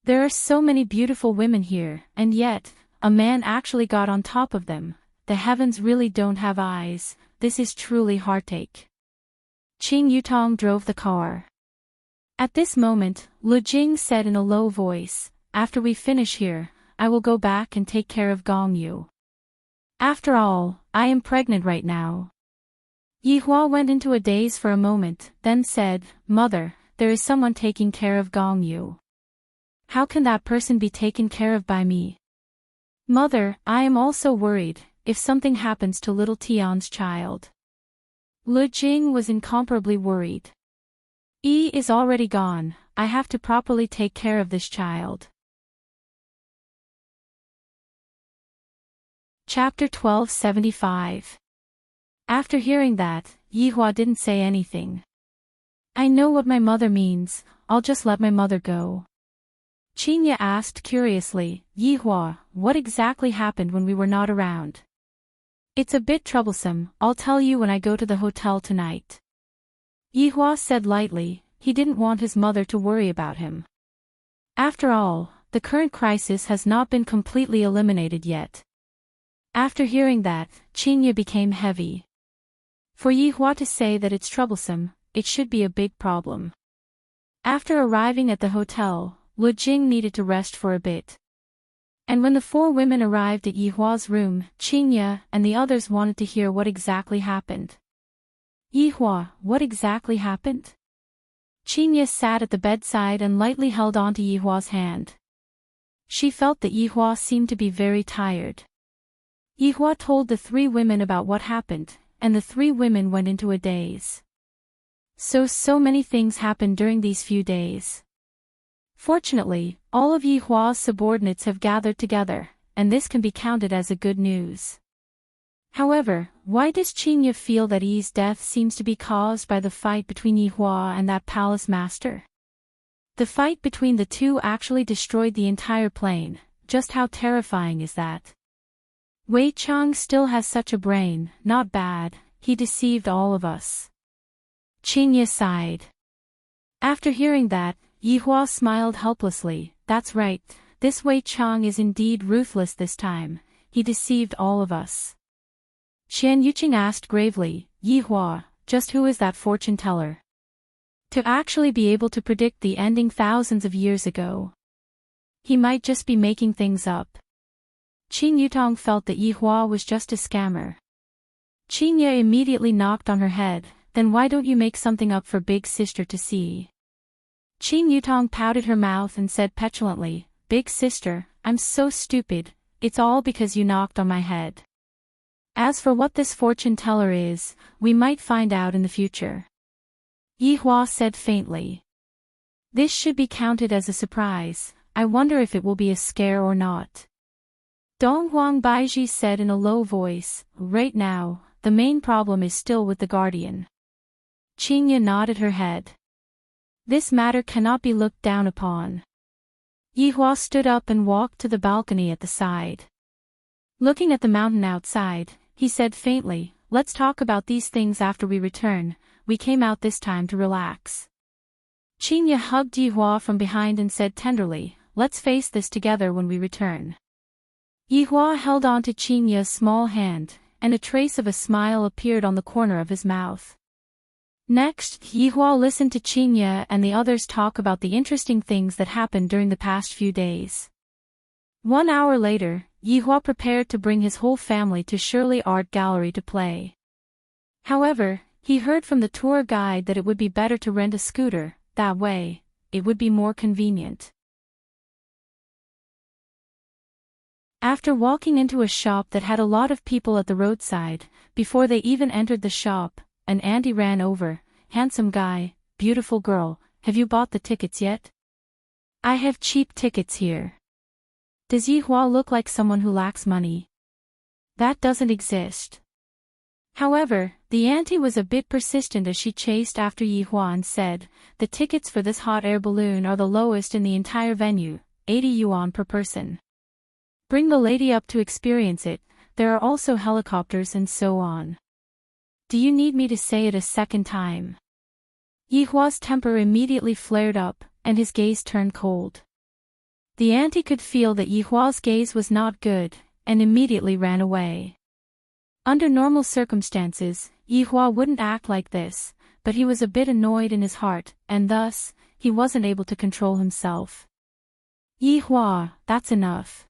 S1: There are so many beautiful women here, and yet, a man actually got on top of them. The heavens really don't have eyes, this is truly heartache. Qing Yutong drove the car. At this moment, Lu Jing said in a low voice, after we finish here, I will go back and take care of Gong Yu. After all, I am pregnant right now. Yihua went into a daze for a moment, then said, Mother, there is someone taking care of Gong Yu. How can that person be taken care of by me? Mother, I am also worried, if something happens to little Tian's child. Lu Jing was incomparably worried. Yi is already gone, I have to properly take care of this child. Chapter 1275. After hearing that, Yihua didn't say anything. I know what my mother means, I'll just let my mother go. Qingye asked curiously, Yihua, what exactly happened when we were not around? It's a bit troublesome, I'll tell you when I go to the hotel tonight. Yihua said lightly, he didn't want his mother to worry about him. After all, the current crisis has not been completely eliminated yet. After hearing that, Qingye became heavy. For Yihua to say that it's troublesome, it should be a big problem. After arriving at the hotel, Lu Jing needed to rest for a bit. And when the four women arrived at Yihua's room, Qingye and the others wanted to hear what exactly happened. Yihua, what exactly happened? Qingye sat at the bedside and lightly held on to Yihua's hand. She felt that Yihua seemed to be very tired. Yihua told the three women about what happened, and the three women went into a daze. So many things happened during these few days. Fortunately, all of Yihua's subordinates have gathered together, and this can be counted as a good news. However, why does Qingye feel that Yi's death seems to be caused by the fight between Yihua and that palace master? The fight between the two actually destroyed the entire plane, just how terrifying is that? Wei Chang still has such a brain, not bad, he deceived all of us. Qingye sighed. After hearing that, Yihua smiled helplessly, that's right, this Wei Chang is indeed ruthless this time, he deceived all of us. Qian Yuqing asked gravely, Yihua, just who is that fortune teller? To actually be able to predict the ending thousands of years ago. He might just be making things up. Qing Yutong felt that Yihua was just a scammer. Qingye immediately knocked on her head, then why don't you make something up for big sister to see? Qing Yutong pouted her mouth and said petulantly, Big sister, I'm so stupid, it's all because you knocked on my head. As for what this fortune teller is, we might find out in the future. Yihua said faintly. This should be counted as a surprise, I wonder if it will be a scare or not. Donghuang Baiji said in a low voice, right now, the main problem is still with the guardian. Qingye nodded her head. This matter cannot be looked down upon. Yihua stood up and walked to the balcony at the side. Looking at the mountain outside, he said faintly, let's talk about these things after we return, we came out this time to relax. Qingye hugged Yihua from behind and said tenderly, let's face this together when we return. Yihua held on to Qingye's small hand, and a trace of a smile appeared on the corner of his mouth. Next, Yihua listened to Qingye and the others talk about the interesting things that happened during the past few days. 1 hour later, Yihua prepared to bring his whole family to Shirley Art Gallery to play. However, he heard from the tour guide that it would be better to rent a scooter, that way, it would be more convenient. After walking into a shop that had a lot of people at the roadside, before they even entered the shop, an auntie ran over. "Handsome guy, beautiful girl, have you bought the tickets yet? I have cheap tickets here. Does Yihua look like someone who lacks money? That doesn't exist." However, the auntie was a bit persistent as she chased after Yihua and said, "The tickets for this hot air balloon are the lowest in the entire venue, 80 yuan per person. Bring the lady up to experience it, there are also helicopters and so on. Do you need me to say it a second time?" Yihua's temper immediately flared up, and his gaze turned cold. The auntie could feel that Yihua's gaze was not good, and immediately ran away. Under normal circumstances, Yihua wouldn't act like this, but he was a bit annoyed in his heart, and thus, he wasn't able to control himself. "Yihua, that's enough.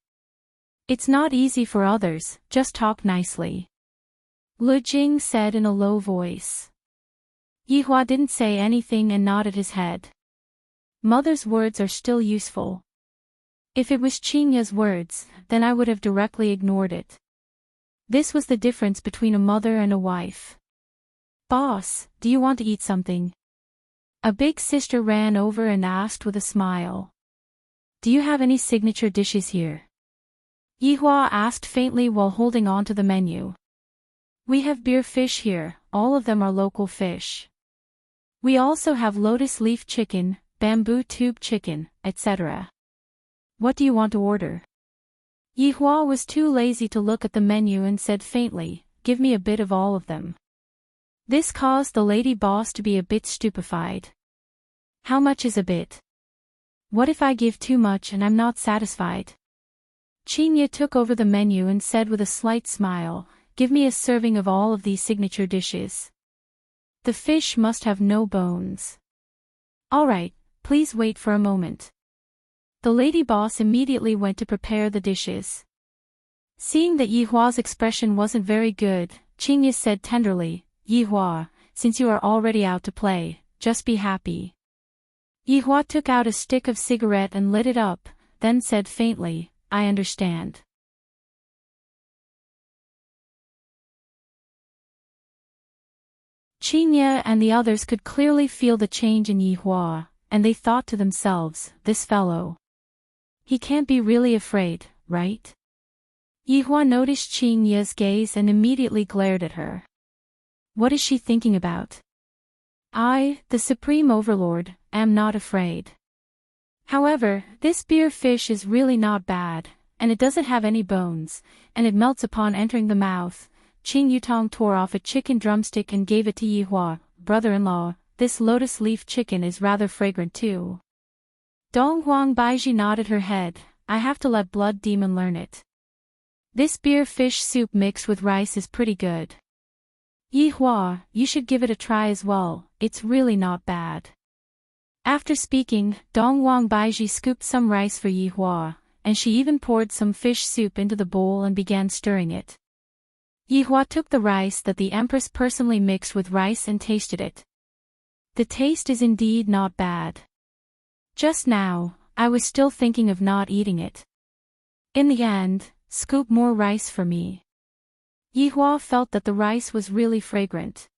S1: It's not easy for others, just talk nicely," Lu Jing said in a low voice. Yihua didn't say anything and nodded his head. Mother's words are still useful. If it was Qingye's words, then I would have directly ignored it. This was the difference between a mother and a wife. "Boss, do you want to eat something?" A big sister ran over and asked with a smile. "Do you have any signature dishes here?" Yihua asked faintly while holding on to the menu. "We have beer fish here, all of them are local fish. We also have lotus leaf chicken, bamboo tube chicken, etc. What do you want to order?" Yihua was too lazy to look at the menu and said faintly, "Give me a bit of all of them." This caused the lady boss to be a bit stupefied. "How much is a bit? What if I give too much and I'm not satisfied?" Qingye took over the menu and said with a slight smile, "Give me a serving of all of these signature dishes. The fish must have no bones." "All right, please wait for a moment." The lady boss immediately went to prepare the dishes. Seeing that Yihua's expression wasn't very good, Qingye said tenderly, "Yihua, since you are already out to play, just be happy." Yihua took out a stick of cigarette and lit it up, then said faintly, "I understand." Qingye and the others could clearly feel the change in Yihua, and they thought to themselves, "This fellow. He can't be really afraid, right?" Yihua noticed Qingye's gaze and immediately glared at her. What is she thinking about? "I, the Supreme Overlord, am not afraid. However, this beer fish is really not bad, and it doesn't have any bones, and it melts upon entering the mouth." Qing Yutong tore off a chicken drumstick and gave it to Yihua. "Brother-in-law, this lotus leaf chicken is rather fragrant too." Donghuang Baiji nodded her head, "I have to let Blood Demon learn it. This beer fish soup mixed with rice is pretty good. Yihua, you should give it a try as well, it's really not bad." After speaking, Donghuang Baiji scooped some rice for Yihua, and she even poured some fish soup into the bowl and began stirring it. Yihua took the rice that the Empress personally mixed with rice and tasted it. The taste is indeed not bad. Just now, I was still thinking of not eating it. In the end, scoop more rice for me. Yihua felt that the rice was really fragrant.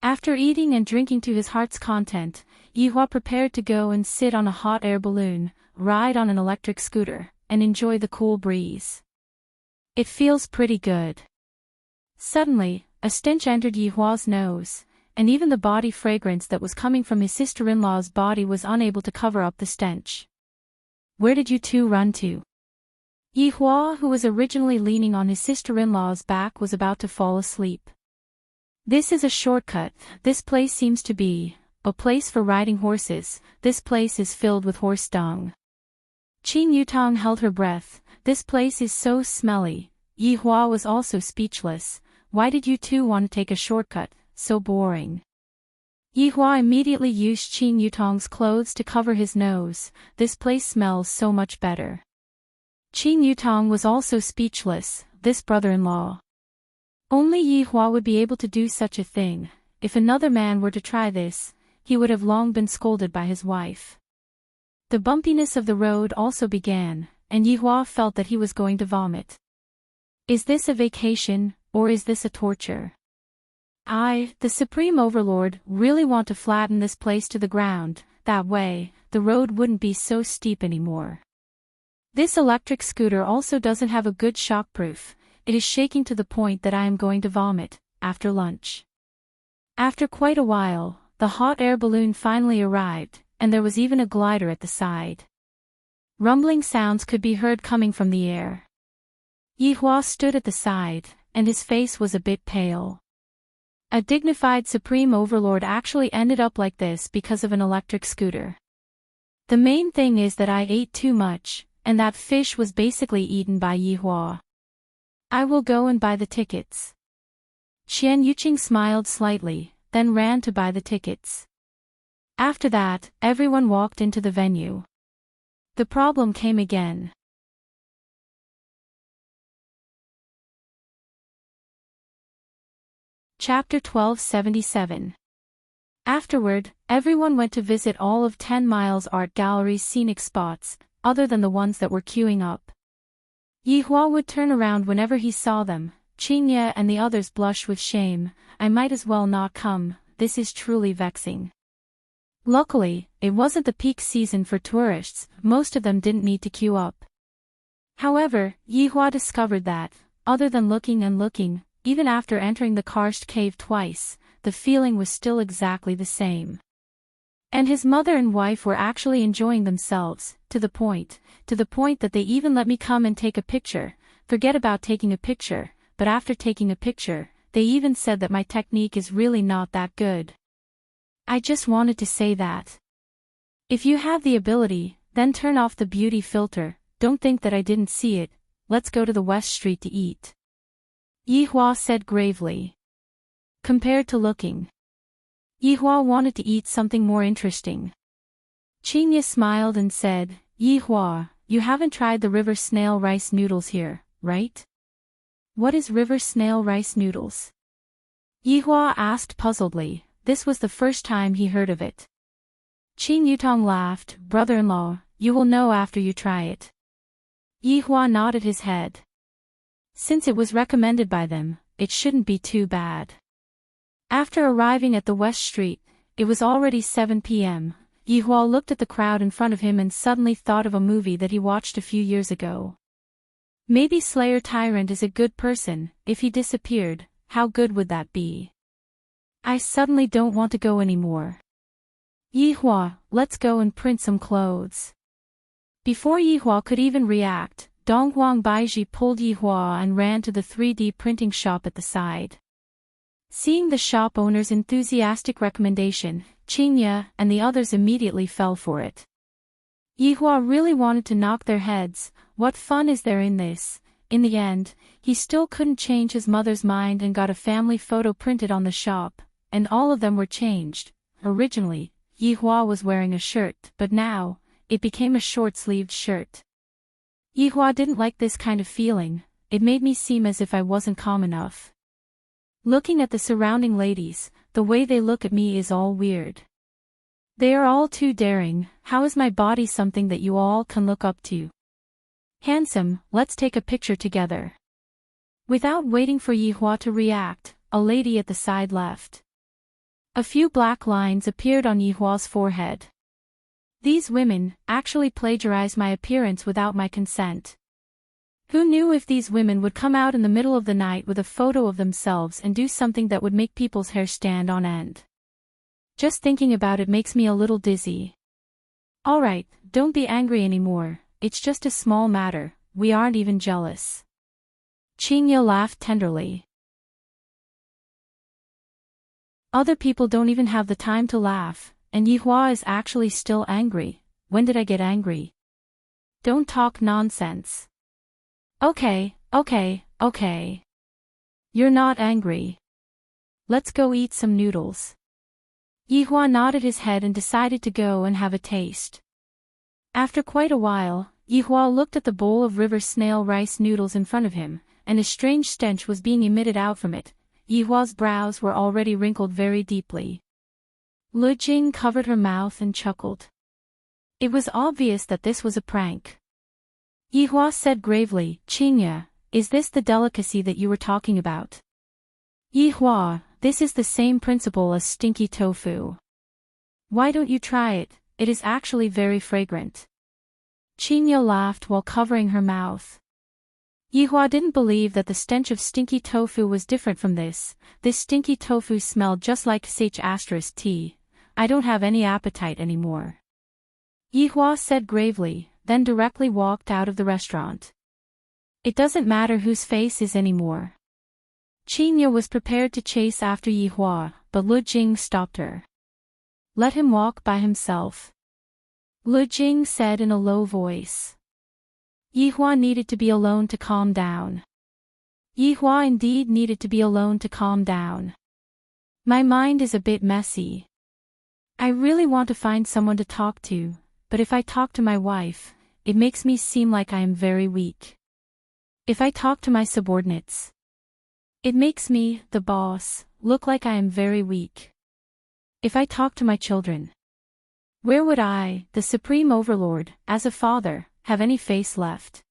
S1: After eating and drinking to his heart's content, Yihua prepared to go and sit on a hot air balloon, ride on an electric scooter, and enjoy the cool breeze. It feels pretty good. Suddenly, a stench entered Yihua's nose, and even the body fragrance that was coming from his sister-in-law's body was unable to cover up the stench. "Where did you two run to?" Yihua, who was originally leaning on his sister-in-law's back, was about to fall asleep. "This is a shortcut, this place seems to be a place for riding horses, this place is filled with horse dung." Qing Yutong held her breath, "This place is so smelly." Yihua was also speechless. "Why did you two want to take a shortcut? So boring." Yihua immediately used Qin Yutong's clothes to cover his nose. This place smells so much better. Qin Yutong was also speechless, this brother-in-law. Only Yihua would be able to do such a thing. If another man were to try this, he would have long been scolded by his wife. The bumpiness of the road also began, and Yihua felt that he was going to vomit. Is this a vacation, or is this a torture? I, the Supreme Overlord, really want to flatten this place to the ground, that way, the road wouldn't be so steep anymore. This electric scooter also doesn't have a good shockproof, it is shaking to the point that I am going to vomit, after lunch. After quite a while, the hot air balloon finally arrived, and there was even a glider at the side. Rumbling sounds could be heard coming from the air. Yihua stood at the side, and his face was a bit pale. A dignified Supreme Overlord actually ended up like this because of an electric scooter. The main thing is that I ate too much, and that fish was basically eaten by Yihua. I will go and buy the tickets. Qian Yuqing smiled slightly, then ran to buy the tickets. After that, everyone walked into the venue. The problem came again. Chapter 1277. Afterward, everyone went to visit all of 10 Miles Art Gallery's scenic spots, other than the ones that were queuing up. Yihua would turn around whenever he saw them. Qingye and the others blushed with shame. I might as well not come, this is truly vexing. Luckily, it wasn't the peak season for tourists, most of them didn't need to queue up. However, Yihua discovered that, other than looking and looking, even after entering the karst cave twice, the feeling was still exactly the same. And his mother and wife were actually enjoying themselves, to the point that they even let me come and take a picture. Forget about taking a picture, but after taking a picture, they even said that my technique is really not that good. I just wanted to say that. If you have the ability, then turn off the beauty filter, don't think that I didn't see it, let's go to the West Street to eat. Yihua said gravely. Compared to looking. Yihua wanted to eat something more interesting. Qingye smiled and said, Yihua, you haven't tried the river snail rice noodles here, right? What is river snail rice noodles? Yihua asked puzzledly, this was the first time he heard of it. Qin Yutong laughed, brother-in-law, you will know after you try it. Yihua nodded his head. Since it was recommended by them, it shouldn't be too bad. After arriving at the West Street, it was already 7 p.m. Yihua looked at the crowd in front of him and suddenly thought of a movie that he watched a few years ago. Maybe Slayer Tyrant is a good person. If he disappeared, how good would that be? I suddenly don't want to go anymore. Yihua, let's go and print some clothes. Before Yihua could even react, Donghuang Baiji pulled Yihua and ran to the 3D printing shop at the side. Seeing the shop owner's enthusiastic recommendation, Qingye and the others immediately fell for it. Yihua really wanted to knock their heads. What fun is there in this? In the end, he still couldn't change his mother's mind and got a family photo printed on the shop, and all of them were changed. Originally, Yihua was wearing a shirt, but now, it became a short-sleeved shirt. Yihua didn't like this kind of feeling, it made me seem as if I wasn't calm enough. Looking at the surrounding ladies, the way they look at me is all weird. They are all too daring. How is my body something that you all can look up to? Handsome, let's take a picture together. Without waiting for Yihua to react, a lady at the side left. A few black lines appeared on Yihua's forehead. These women actually plagiarized my appearance without my consent. Who knew if these women would come out in the middle of the night with a photo of themselves and do something that would make people's hair stand on end? Just thinking about it makes me a little dizzy. Alright, don't be angry anymore, it's just a small matter, we aren't even jealous. Qingye laughed tenderly. Other people don't even have the time to laugh, and Yihua is actually still angry. When did I get angry? Don't talk nonsense. Okay. You're not angry. Let's go eat some noodles. Yihua nodded his head and decided to go and have a taste. After quite a while, Yihua looked at the bowl of river snail rice noodles in front of him, and a strange stench was being emitted out from it. Yihua's brows were already wrinkled very deeply. Lu Jing covered her mouth and chuckled. It was obvious that this was a prank. Yihua said gravely, "Qingya, is this the delicacy that you were talking about?" "Yihua, this is the same principle as stinky tofu. Why don't you try it? It is actually very fragrant." Qingya laughed while covering her mouth. Yihua didn't believe that the stench of stinky tofu was different from this. This stinky tofu smelled just like *T. I don't have any appetite anymore. Yihua said gravely, then directly walked out of the restaurant. It doesn't matter whose face is anymore. Qingya was prepared to chase after Yihua, but Lu Jing stopped her. "Let him walk by himself," Lu Jing said in a low voice. Yihua needed to be alone to calm down. Yihua indeed needed to be alone to calm down. "My mind is a bit messy. I really want to find someone to talk to, but if I talk to my wife, it makes me seem like I am very weak. If I talk to my subordinates, it makes me, the boss, look like I am very weak. If I talk to my children, where would I, the supreme overlord, as a father, have any face left?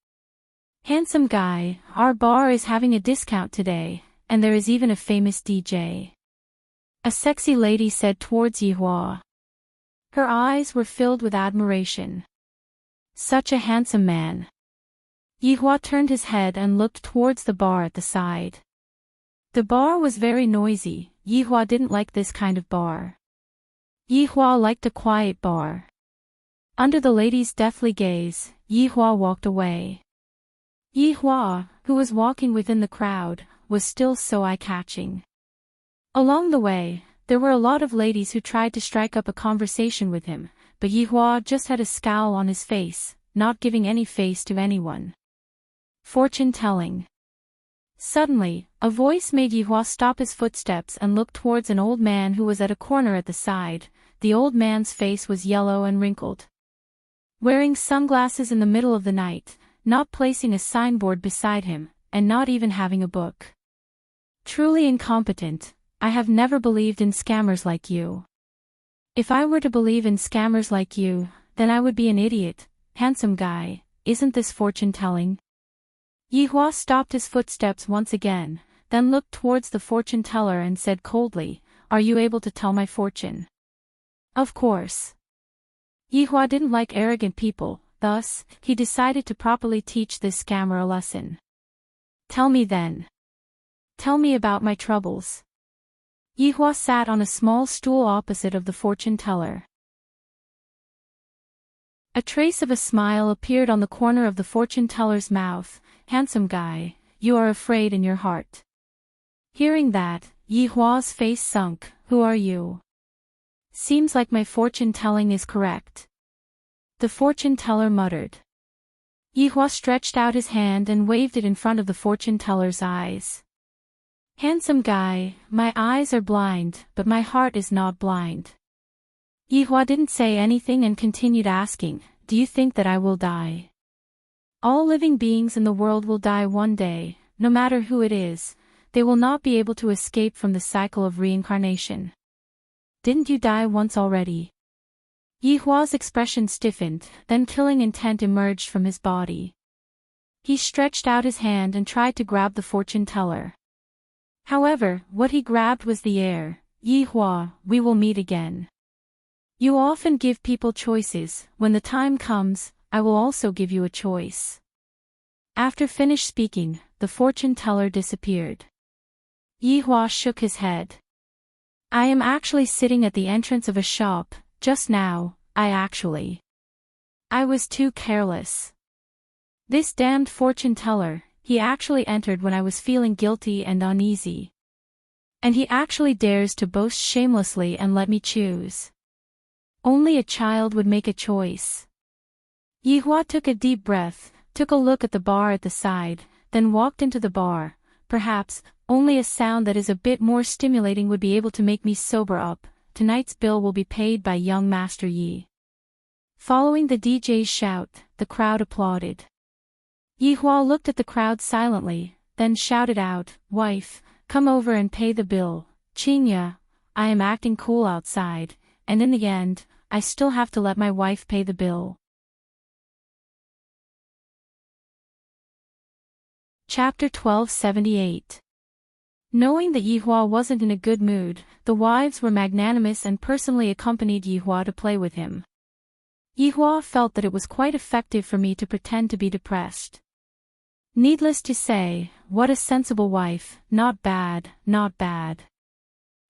S1: Handsome guy, our bar is having a discount today, and there is even a famous DJ." A sexy lady said towards Yihua. Her eyes were filled with admiration. Such a handsome man. Yihua turned his head and looked towards the bar at the side. The bar was very noisy. Yihua didn't like this kind of bar. Yihua liked a quiet bar. Under the lady's deathly gaze, Yihua walked away. Yihua, who was walking within the crowd, was still so eye-catching. Along the way, there were a lot of ladies who tried to strike up a conversation with him, but Yihua just had a scowl on his face, not giving any face to anyone. Fortune-telling. Suddenly, a voice made Yihua stop his footsteps and look towards an old man who was at a corner at the side. The old man's face was yellow and wrinkled. Wearing sunglasses in the middle of the night, not placing a signboard beside him, and not even having a book. Truly incompetent. I have never believed in scammers like you. If I were to believe in scammers like you, then I would be an idiot. Handsome guy, isn't this fortune-telling? Yihua stopped his footsteps once again, then looked towards the fortune-teller and said coldly, "Are you able to tell my fortune?" Of course. Yihua didn't like arrogant people, thus, he decided to properly teach this scammer a lesson. "Tell me then. Tell me about my troubles." Yihua sat on a small stool opposite of the fortune-teller. A trace of a smile appeared on the corner of the fortune-teller's mouth. "Handsome guy, you are afraid in your heart." Hearing that, Yihua's face sunk. "Who are you? Seems like my fortune-telling is correct." The fortune-teller muttered. Yihua stretched out his hand and waved it in front of the fortune-teller's eyes. "Handsome guy, my eyes are blind, but my heart is not blind." Yihua didn't say anything and continued asking, "Do you think that I will die?" All living beings in the world will die one day, no matter who it is. They will not be able to escape from the cycle of reincarnation. Didn't you die once already? Yihua's expression stiffened, then killing intent emerged from his body. He stretched out his hand and tried to grab the fortune-teller. However, what he grabbed was the air. "Yihua, we will meet again. You often give people choices. When the time comes, I will also give you a choice." After finished speaking, the fortune-teller disappeared. Yihua shook his head. "I am actually sitting at the entrance of a shop. Just now, I was too careless. This damned fortune-teller, he actually entered when I was feeling guilty and uneasy. And he actually dares to boast shamelessly and let me choose. Only a child would make a choice." Yihua took a deep breath, took a look at the bar at the side, then walked into the bar. "Perhaps, only a sound that is a bit more stimulating would be able to make me sober up. tonight's bill will be paid by young Master Yi. Following the DJ's shout, the crowd applauded. Yi Hua looked at the crowd silently, then shouted out, "Wife, come over and pay the bill. Qingya, I am acting cool outside, and in the end, I still have to let my wife pay the bill." Chapter 1278. Knowing that Yi Hua wasn't in a good mood, the wives were magnanimous and personally accompanied Yi Hua to play with him. Yi Hua felt that it was quite effective for me to pretend to be depressed. Needless to say, what a sensible wife, not bad, not bad.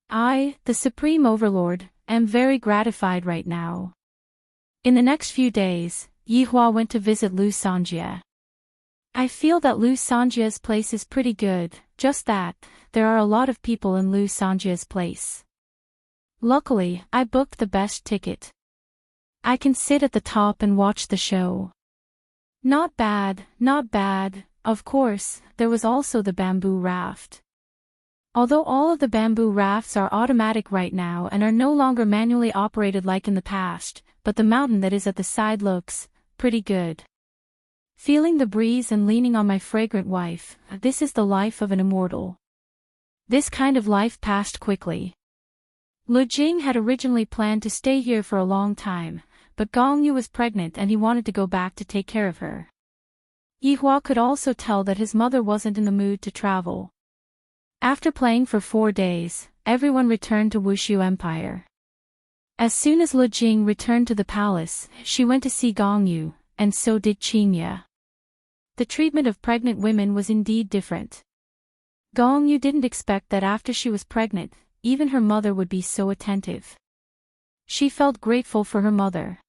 S1: I, the Supreme Overlord, am very gratified right now. In the next few days, Yi Hua went to visit Lu Sanjia. I feel that Lu Sanjia's place is pretty good, just that, there are a lot of people in Lu Sanjia's place. Luckily, I booked the best ticket. I can sit at the top and watch the show. Not bad, not bad. Of course, there was also the bamboo raft. Although all of the bamboo rafts are automatic right now and are no longer manually operated like in the past, but the mountain that is at the side looks pretty good. Feeling the breeze and leaning on my fragrant wife, this is the life of an immortal. This kind of life passed quickly. Lu Jing had originally planned to stay here for a long time, but Gong Yu was pregnant and he wanted to go back to take care of her. Yi Hua could also tell that his mother wasn't in the mood to travel. After playing for 4 days, everyone returned to Wushu Empire. As soon as Lu Jing returned to the palace, she went to see Gong Yu, and so did Qingya. The treatment of pregnant women was indeed different. Gong Yu didn't expect that after she was pregnant, even her mother would be so attentive. She felt grateful for her mother.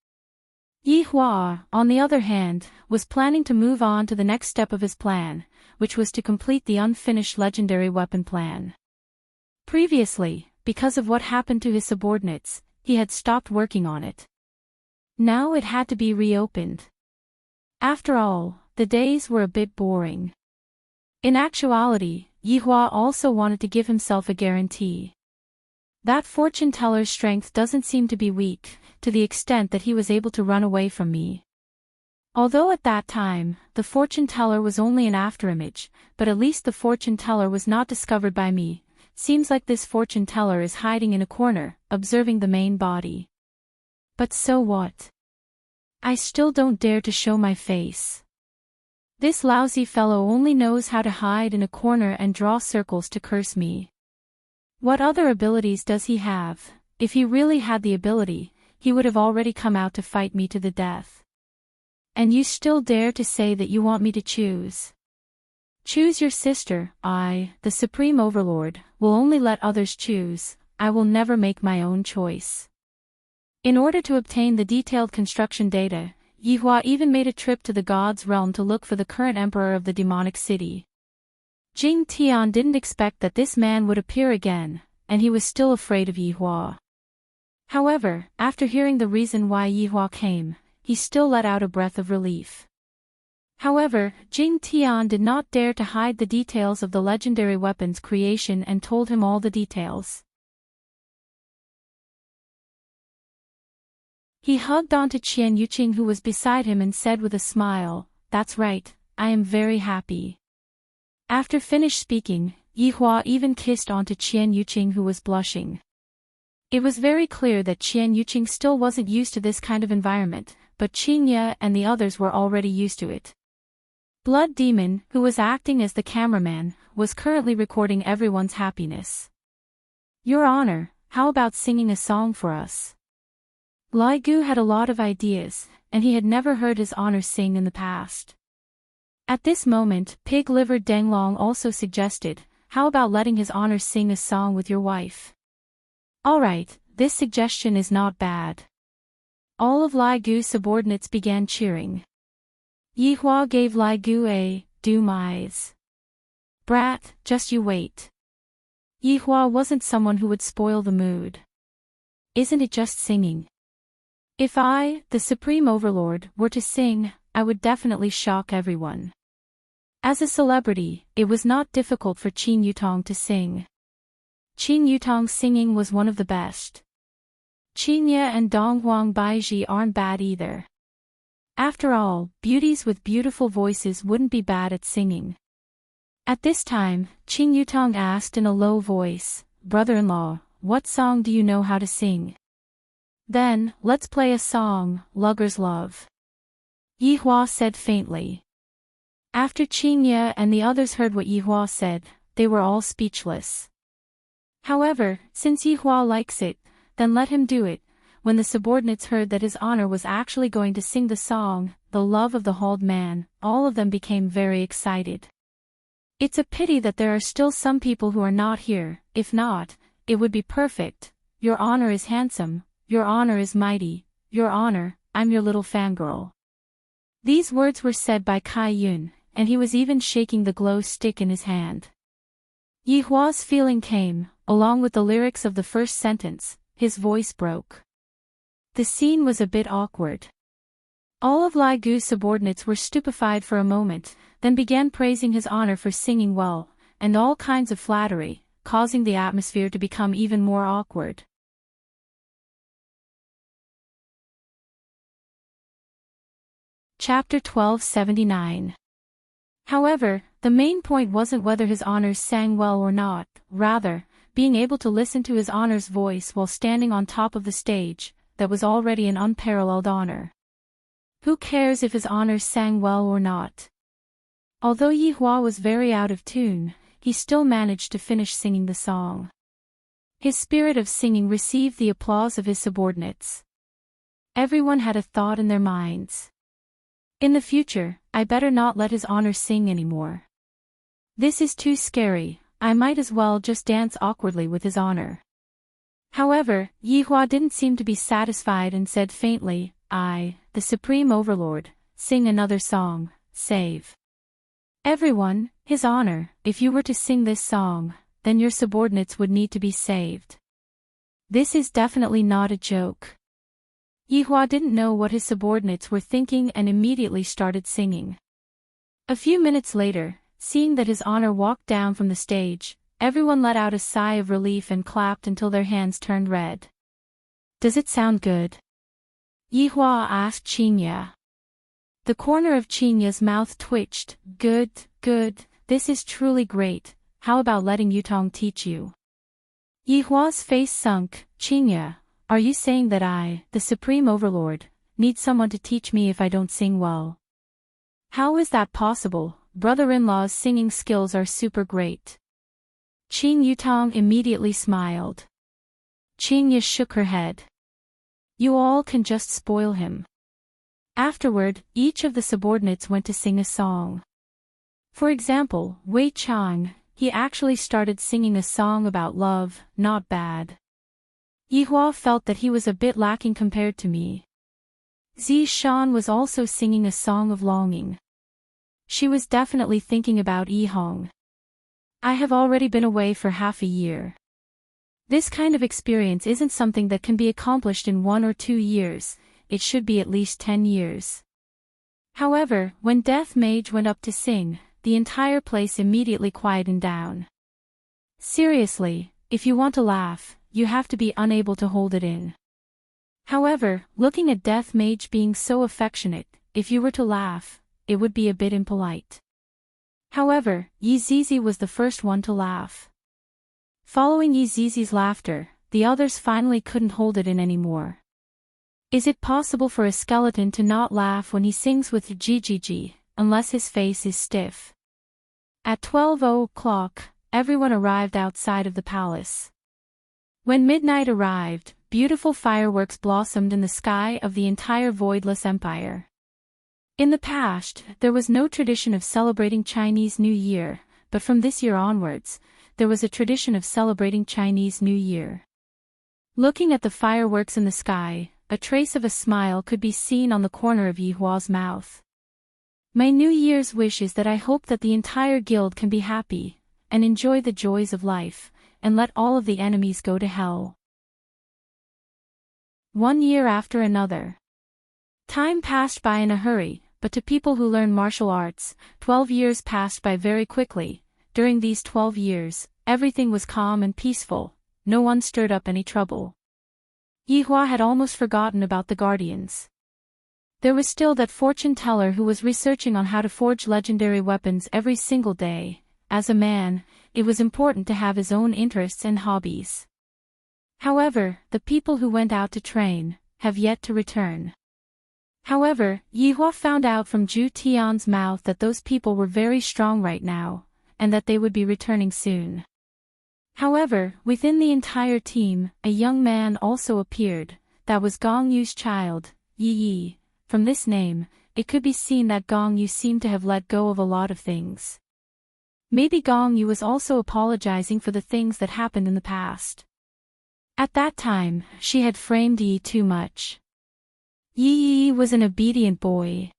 S1: Yi Hua, on the other hand, was planning to move on to the next step of his plan, which was to complete the unfinished legendary weapon plan. Previously, because of what happened to his subordinates, he had stopped working on it. Now it had to be reopened. After all, the days were a bit boring. In actuality, Yi Hua also wanted to give himself a guarantee. That fortune teller's strength doesn't seem to be weak, to the extent that he was able to run away from me. Although at that time, the fortune teller was only an afterimage, but at least the fortune teller was not discovered by me. Seems like this fortune teller is hiding in a corner, observing the main body. But so what? I still don't dare to show my face. This lousy fellow only knows how to hide in a corner and draw circles to curse me. What other abilities does he have? If he really had the ability, he would have already come out to fight me to the death. And you still dare to say that you want me to choose? Choose your sister. I, the Supreme Overlord, will only let others choose. I will never make my own choice. In order to obtain the detailed construction data, Yi Hua even made a trip to the God's realm to look for the current emperor of the demonic city. Jing Tian didn't expect that this man would appear again, and he was still afraid of Yi Hua. However, after hearing the reason why Yi Hua came, he still let out a breath of relief. However, Jing Tian did not dare to hide the details of the legendary weapon's creation and told him all the details. He hugged onto Qian Yuqing who was beside him and said with a smile, "That's right, I am very happy." After finished speaking, Yi Hua even kissed onto Qian Yuqing who was blushing. It was very clear that Qian Yuqing still wasn't used to this kind of environment, but Qingya and the others were already used to it. Blood Demon, who was acting as the cameraman, was currently recording everyone's happiness. "Your Honor, how about singing a song for us?" Lai Gu had a lot of ideas, and he had never heard his honor sing in the past. At this moment, Pig-livered Denglong also suggested, "How about letting his honor sing a song with your wife?" Alright, this suggestion is not bad. All of Lai Gu's subordinates began cheering. Yi Hua gave Lai Gu a doom eyes. "Brat, just you wait." Yi Hua wasn't someone who would spoil the mood. Isn't it just singing? If I, the Supreme Overlord, were to sing, I would definitely shock everyone. As a celebrity, it was not difficult for Qin Yutong to sing. Qin Yutong's singing was one of the best. Qingye and Donghuang Baiji aren't bad either. After all, beauties with beautiful voices wouldn't be bad at singing. At this time, Qing Yutong asked in a low voice, "Brother-in-law, what song do you know how to sing?" "Then, let's play a song, Lugger's Love," Yihua said faintly. After Qingye and the others heard what Yihua said, they were all speechless. However, since Yihua likes it, then let him do it. When the subordinates heard that his honor was actually going to sing the song, The Love of the Hauled Man, all of them became very excited. It's a pity that there are still some people who are not here. If not, it would be perfect. Your honor is handsome, your honor is mighty, your honor, I'm your little fangirl. These words were said by Kai Yun, and he was even shaking the glow stick in his hand. Yihua's feeling came, along with the lyrics of the first sentence, his voice broke. The scene was a bit awkward. All of Lai Gu's subordinates were stupefied for a moment, then began praising his honor for singing well, and all kinds of flattery, causing the atmosphere to become even more awkward. Chapter 1279. However, the main point wasn't whether his honors sang well or not, rather, being able to listen to his honor's voice while standing on top of the stage, that was already an unparalleled honor. Who cares if his honors sang well or not? Although Yihua was very out of tune, he still managed to finish singing the song. His spirit of singing received the applause of his subordinates. Everyone had a thought in their minds. In the future, I better not let his honor sing anymore. This is too scary, I might as well just dance awkwardly with his honor. However, Yihua didn't seem to be satisfied and said faintly, "I, the Supreme Overlord, sing another song, save." "Everyone, his honor, if you were to sing this song, then your subordinates would need to be saved. This is definitely not a joke." Yihua didn't know what his subordinates were thinking and immediately started singing. A few minutes later, seeing that his honor walked down from the stage, everyone let out a sigh of relief and clapped until their hands turned red. "Does it sound good?" Yihua asked Qingye. The corner of Qingye's mouth twitched. Good, good, this is truly great, how about letting Yutong teach you?" Yihua's face sunk. "Qingye, are you saying that I, the Supreme Overlord, need someone to teach me if I don't sing well?" "How is that possible? Brother-in-law's singing skills are super great." Qing Yutong immediately smiled. Qingye shook her head. "You all can just spoil him." Afterward, each of the subordinates went to sing a song. For example, Wei Chang, he actually started singing a song about love, not bad. Yihua felt that he was a bit lacking compared to me. Zi Shan was also singing a song of longing. She was definitely thinking about Yihong. I have already been away for half a year. This kind of experience isn't something that can be accomplished in 1 or 2 years, it should be at least 10 years. However, when Death Mage went up to sing, the entire place immediately quietened down. Seriously, if you want to laugh, you have to be unable to hold it in. However, looking at Death Mage being so affectionate, if you were to laugh, it would be a bit impolite. However, Yi Zizi was the first one to laugh. Following Yi Zizi's laughter, the others finally couldn't hold it in anymore. Is it possible for a skeleton to not laugh when he sings with Jijiji, unless his face is stiff? At 12:00, everyone arrived outside of the palace. When midnight arrived, beautiful fireworks blossomed in the sky of the entire voidless empire. In the past, there was no tradition of celebrating Chinese New Year, but from this year onwards, there was a tradition of celebrating Chinese New Year. Looking at the fireworks in the sky, a trace of a smile could be seen on the corner of Yihua's mouth. My New Year's wish is that I hope that the entire guild can be happy, and enjoy the joys of life, and let all of the enemies go to hell. 1 year after another. Time passed by in a hurry, but to people who learn martial arts, 12 years passed by very quickly. During these 12 years, everything was calm and peaceful, no one stirred up any trouble. Yihua had almost forgotten about the guardians. There was still that fortune teller who was researching on how to forge legendary weapons every single day. As a man, it was important to have his own interests and hobbies. However, the people who went out to train have yet to return. However, Yihua found out from Zhu Tian's mouth that those people were very strong right now, and that they would be returning soon. However, within the entire team, a young man also appeared. That was Gong Yu's child, Yi Yi. From this name, it could be seen that Gong Yu seemed to have let go of a lot of things. Maybe Gong Yu was also apologizing for the things that happened in the past. At that time, she had framed Yi too much. Yi Yi was an obedient boy.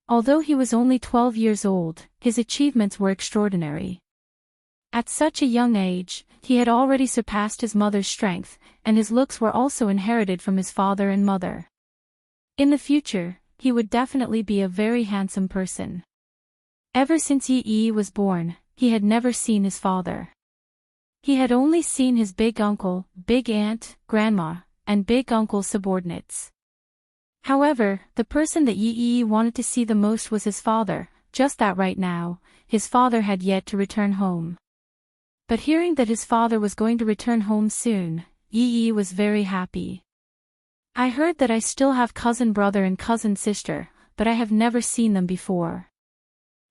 S1: Although he was only 12 years old, his achievements were extraordinary. At such a young age, he had already surpassed his mother's strength, and his looks were also inherited from his father and mother. In the future, he would definitely be a very handsome person. Ever since Yi Yi was born, he had never seen his father. He had only seen his big uncle, big aunt, grandma, and big uncle's subordinates. However, the person that Yi Yi wanted to see the most was his father, just that right now, his father had yet to return home. But hearing that his father was going to return home soon, Yi Yi was very happy. I heard that I still have cousin brother and cousin sister, but I have never seen them before.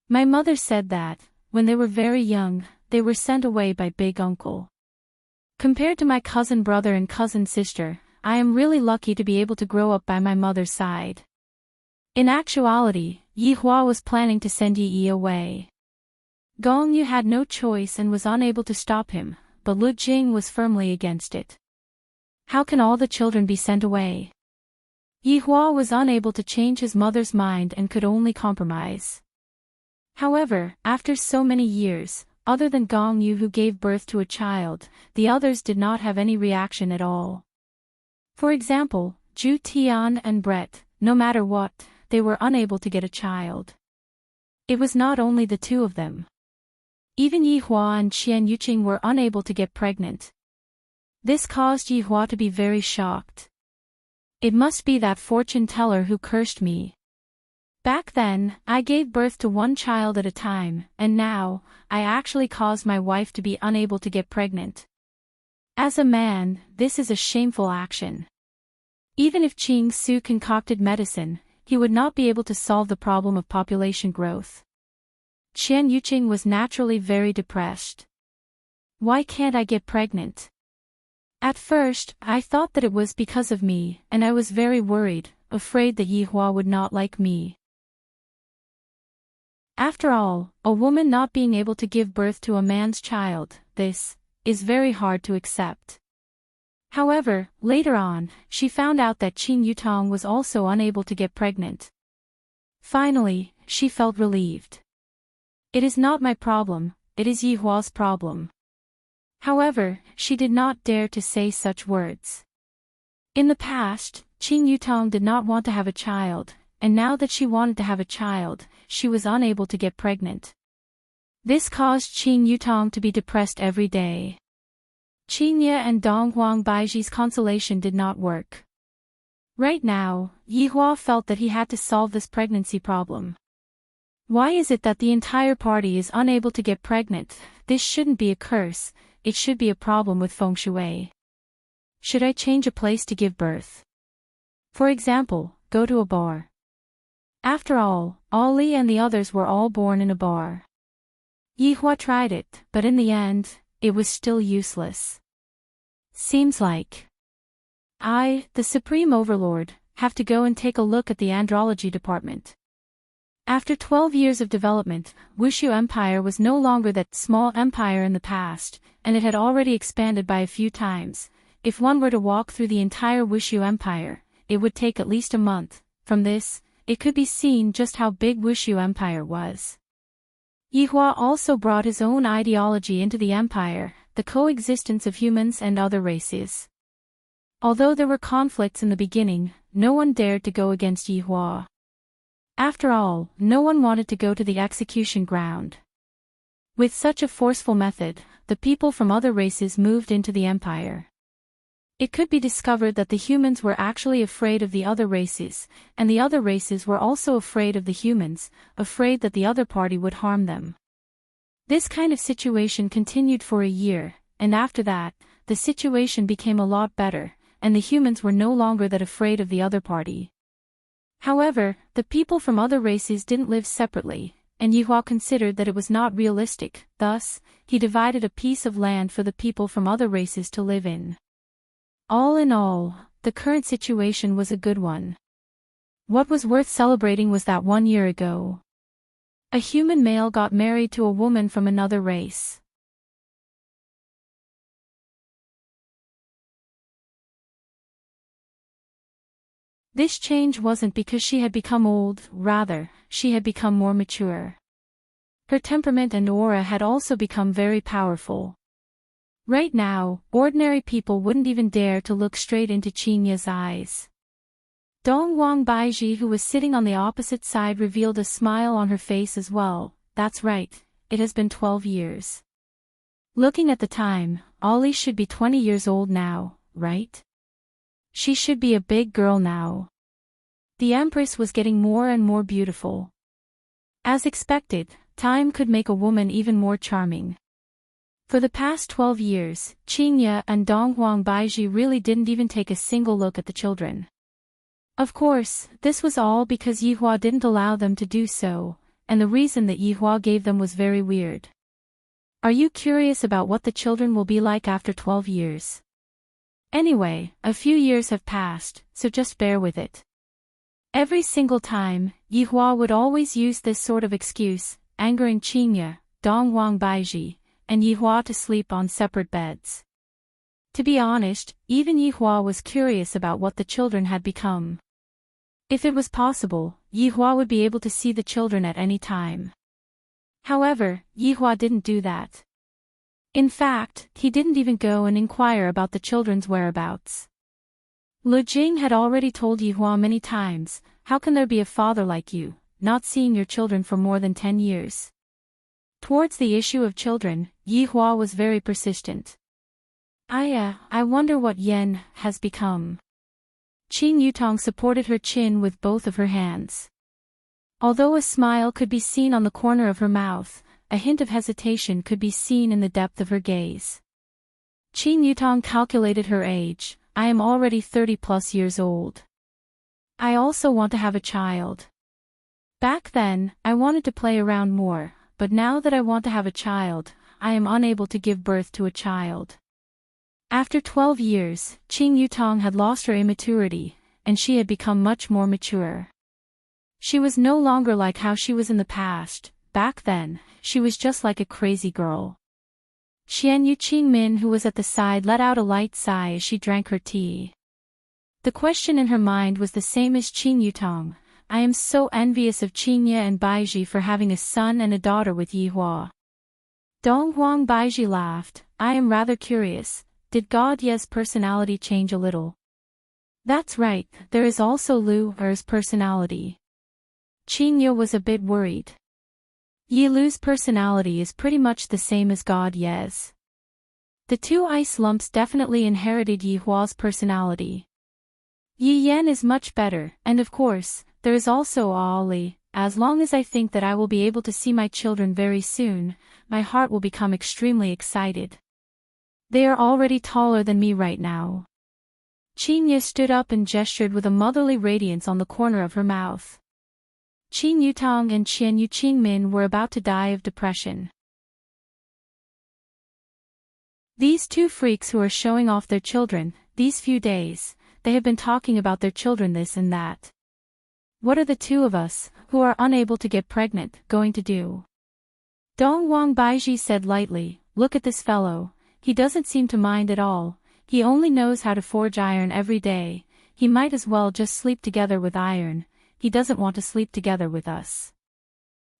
S1: My mother said that, when they were very young, they were sent away by big uncle. Compared to my cousin brother and cousin sister, I am really lucky to be able to grow up by my mother's side. In actuality, Yihua was planning to send Yi Yi away. Gong Yu had no choice and was unable to stop him, but Lu Jing was firmly against it. How can all the children be sent away? Yihua was unable to change his mother's mind and could only compromise. However, after so many years, other than Gong Yu who gave birth to a child, the others did not have any reaction at all. For example, Zhu Tian and Brett, no matter what, they were unable to get a child. It was not only the two of them. Even Yihua and Qian Yuqing were unable to get pregnant. This caused Yihua to be very shocked. It must be that fortune teller who cursed me. Back then, I gave birth to one child at a time, and now, I actually caused my wife to be unable to get pregnant. As a man, this is a shameful action. Even if Qing Su concocted medicine, he would not be able to solve the problem of population growth. Qian Yuqing was naturally very depressed. Why can't I get pregnant? At first, I thought that it was because of me, and I was very worried, afraid that Yihua would not like me. After all, a woman not being able to give birth to a man's child, this is very hard to accept. However, later on, she found out that Qing Yutong was also unable to get pregnant. Finally, she felt relieved. It is not my problem, it is Yihua's problem. However, she did not dare to say such words. In the past, Qing Yutong did not want to have a child, and now that she wanted to have a child, she was unable to get pregnant. This caused Qing Yutong to be depressed every day. Qing Ye and Dong Huang Baiji's consolation did not work. Right now, Yihua felt that he had to solve this pregnancy problem. Why is it that the entire party is unable to get pregnant? This shouldn't be a curse, it should be a problem with feng shui. Should I change a place to give birth? For example, go to a bar. After all, Ali and the others were all born in a bar. Yihua tried it, but in the end, it was still useless. Seems like I, the Supreme Overlord, have to go and take a look at the andrology department. After 12 years of development, Wushu Empire was no longer that small empire in the past, and it had already expanded by a few times. If one were to walk through the entire Wushu Empire, it would take at least a month. From this, it could be seen just how big Wushu Empire was. Yihua also brought his own ideology into the empire, the coexistence of humans and other races. Although there were conflicts in the beginning, no one dared to go against Yihua. After all, no one wanted to go to the execution ground. With such a forceful method, the people from other races moved into the empire. It could be discovered that the humans were actually afraid of the other races, and the other races were also afraid of the humans, afraid that the other party would harm them. This kind of situation continued for a year, and after that, the situation became a lot better, and the humans were no longer that afraid of the other party. However, the people from other races didn't live separately, and Yihua considered that it was not realistic, thus, he divided a piece of land for the people from other races to live in. All in all, the current situation was a good one. What was worth celebrating was that 1 year ago, a human male got married to a woman from another race. This change wasn't because she had become old, rather, she had become more mature. Her temperament and aura had also become very powerful. Right now, ordinary people wouldn't even dare to look straight into Qingya's eyes. Dongwang Baiji, who was sitting on the opposite side, revealed a smile on her face as well. That's right, it has been 12 years. Looking at the time, Ollie should be 20 years old now, right? She should be a big girl now. The Empress was getting more and more beautiful. As expected, time could make a woman even more charming. For the past 12 years, Qingya and Donghuang Baiji really didn't even take a single look at the children. Of course, this was all because Yihua didn't allow them to do so, and the reason that Yihua gave them was very weird. Are you curious about what the children will be like after 12 years? Anyway, a few years have passed, so just bear with it. Every single time, Yihua would always use this sort of excuse, angering Qingya, Donghuang Baiji, and Yihua to sleep on separate beds. To be honest, even Yihua was curious about what the children had become. If it was possible, Yihua would be able to see the children at any time. However, Yihua didn't do that. In fact, he didn't even go and inquire about the children's whereabouts. Lu Jing had already told Yihua many times, how can there be a father like you, not seeing your children for more than 10 years? Towards the issue of children, Yihua was very persistent. I wonder what Yen has become. Qing Yutong supported her chin with both of her hands. Although a smile could be seen on the corner of her mouth, a hint of hesitation could be seen in the depth of her gaze. Qing Yutong calculated her age. I am already 30+ years old. I also want to have a child. Back then, I wanted to play around more, but now that I want to have a child, I am unable to give birth to a child. After 12 years, Qing Yutong had lost her immaturity, and she had become much more mature. She was no longer like how she was in the past. Back then, she was just like a crazy girl. Xian Yu Qingmin, who was at the side, let out a light sigh as she drank her tea. The question in her mind was the same as Qing Yutong. I am so envious of Qingya and Baiji for having a son and a daughter with Yihua. Donghuang Baiji laughed. I am rather curious, did God Ye's personality change a little? That's right, there is also Lu Er's personality. Qingya was a bit worried. Yi Lu's personality is pretty much the same as God Ye's. The two ice lumps definitely inherited Yihua's personality. Yi Yan is much better, and of course, there is also Ali. As long as I think that I will be able to see my children very soon, my heart will become extremely excited. They are already taller than me right now. Qingya stood up and gestured with a motherly radiance on the corner of her mouth. Qing Yutong and Qian Yu Qingmin were about to die of depression. These two freaks who are showing off their children, these few days, they have been talking about their children this and that. What are the two of us, who are unable to get pregnant, going to do? Donghuang Baiji said lightly, look at this fellow, he doesn't seem to mind at all, he only knows how to forge iron every day, he might as well just sleep together with iron, he doesn't want to sleep together with us.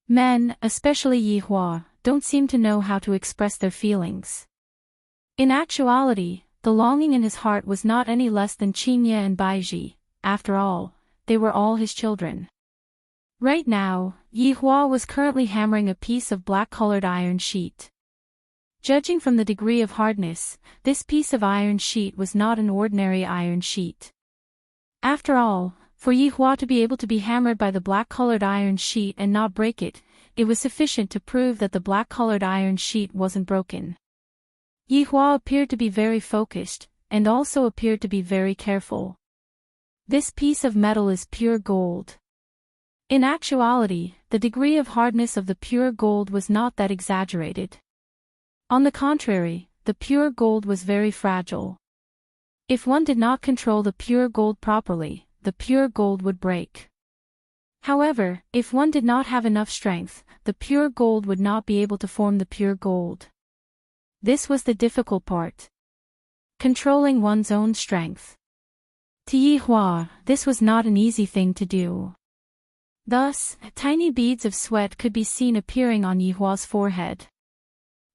S1: Men, especially Yihua, don't seem to know how to express their feelings. In actuality, the longing in his heart was not any less than Qingya and Baiji. After all, they were all his children. Right now, Yihua was currently hammering a piece of black-colored iron sheet. Judging from the degree of hardness, this piece of iron sheet was not an ordinary iron sheet. After all, for Yi Hua to be able to be hammered by the black-colored iron sheet and not break it, it was sufficient to prove that the black-colored iron sheet wasn't broken. Yi Hua appeared to be very focused, and also appeared to be very careful. This piece of metal is pure gold. In actuality, the degree of hardness of the pure gold was not that exaggerated. On the contrary, the pure gold was very fragile. If one did not control the pure gold properly, the pure gold would break. However, if one did not have enough strength, the pure gold would not be able to form the pure gold. This was the difficult part. Controlling one's own strength. To Yi Hua, this was not an easy thing to do. Thus, tiny beads of sweat could be seen appearing on Yi Hua's forehead.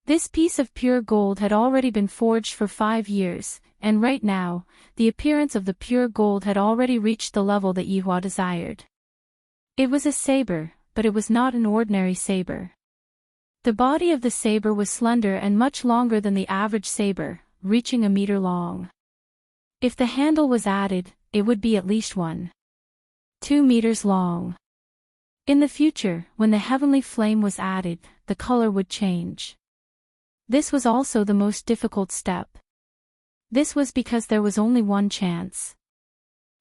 S1: This piece of pure gold had already been forged for 5 years, and right now, the appearance of the pure gold had already reached the level that Yi Hua desired. It was a saber, but it was not an ordinary saber. The body of the saber was slender and much longer than the average saber, reaching 1 meter long. If the handle was added, it would be at least 1.2 meters long. In the future, when the heavenly flame was added, the color would change. This was also the most difficult step. This was because there was only one chance.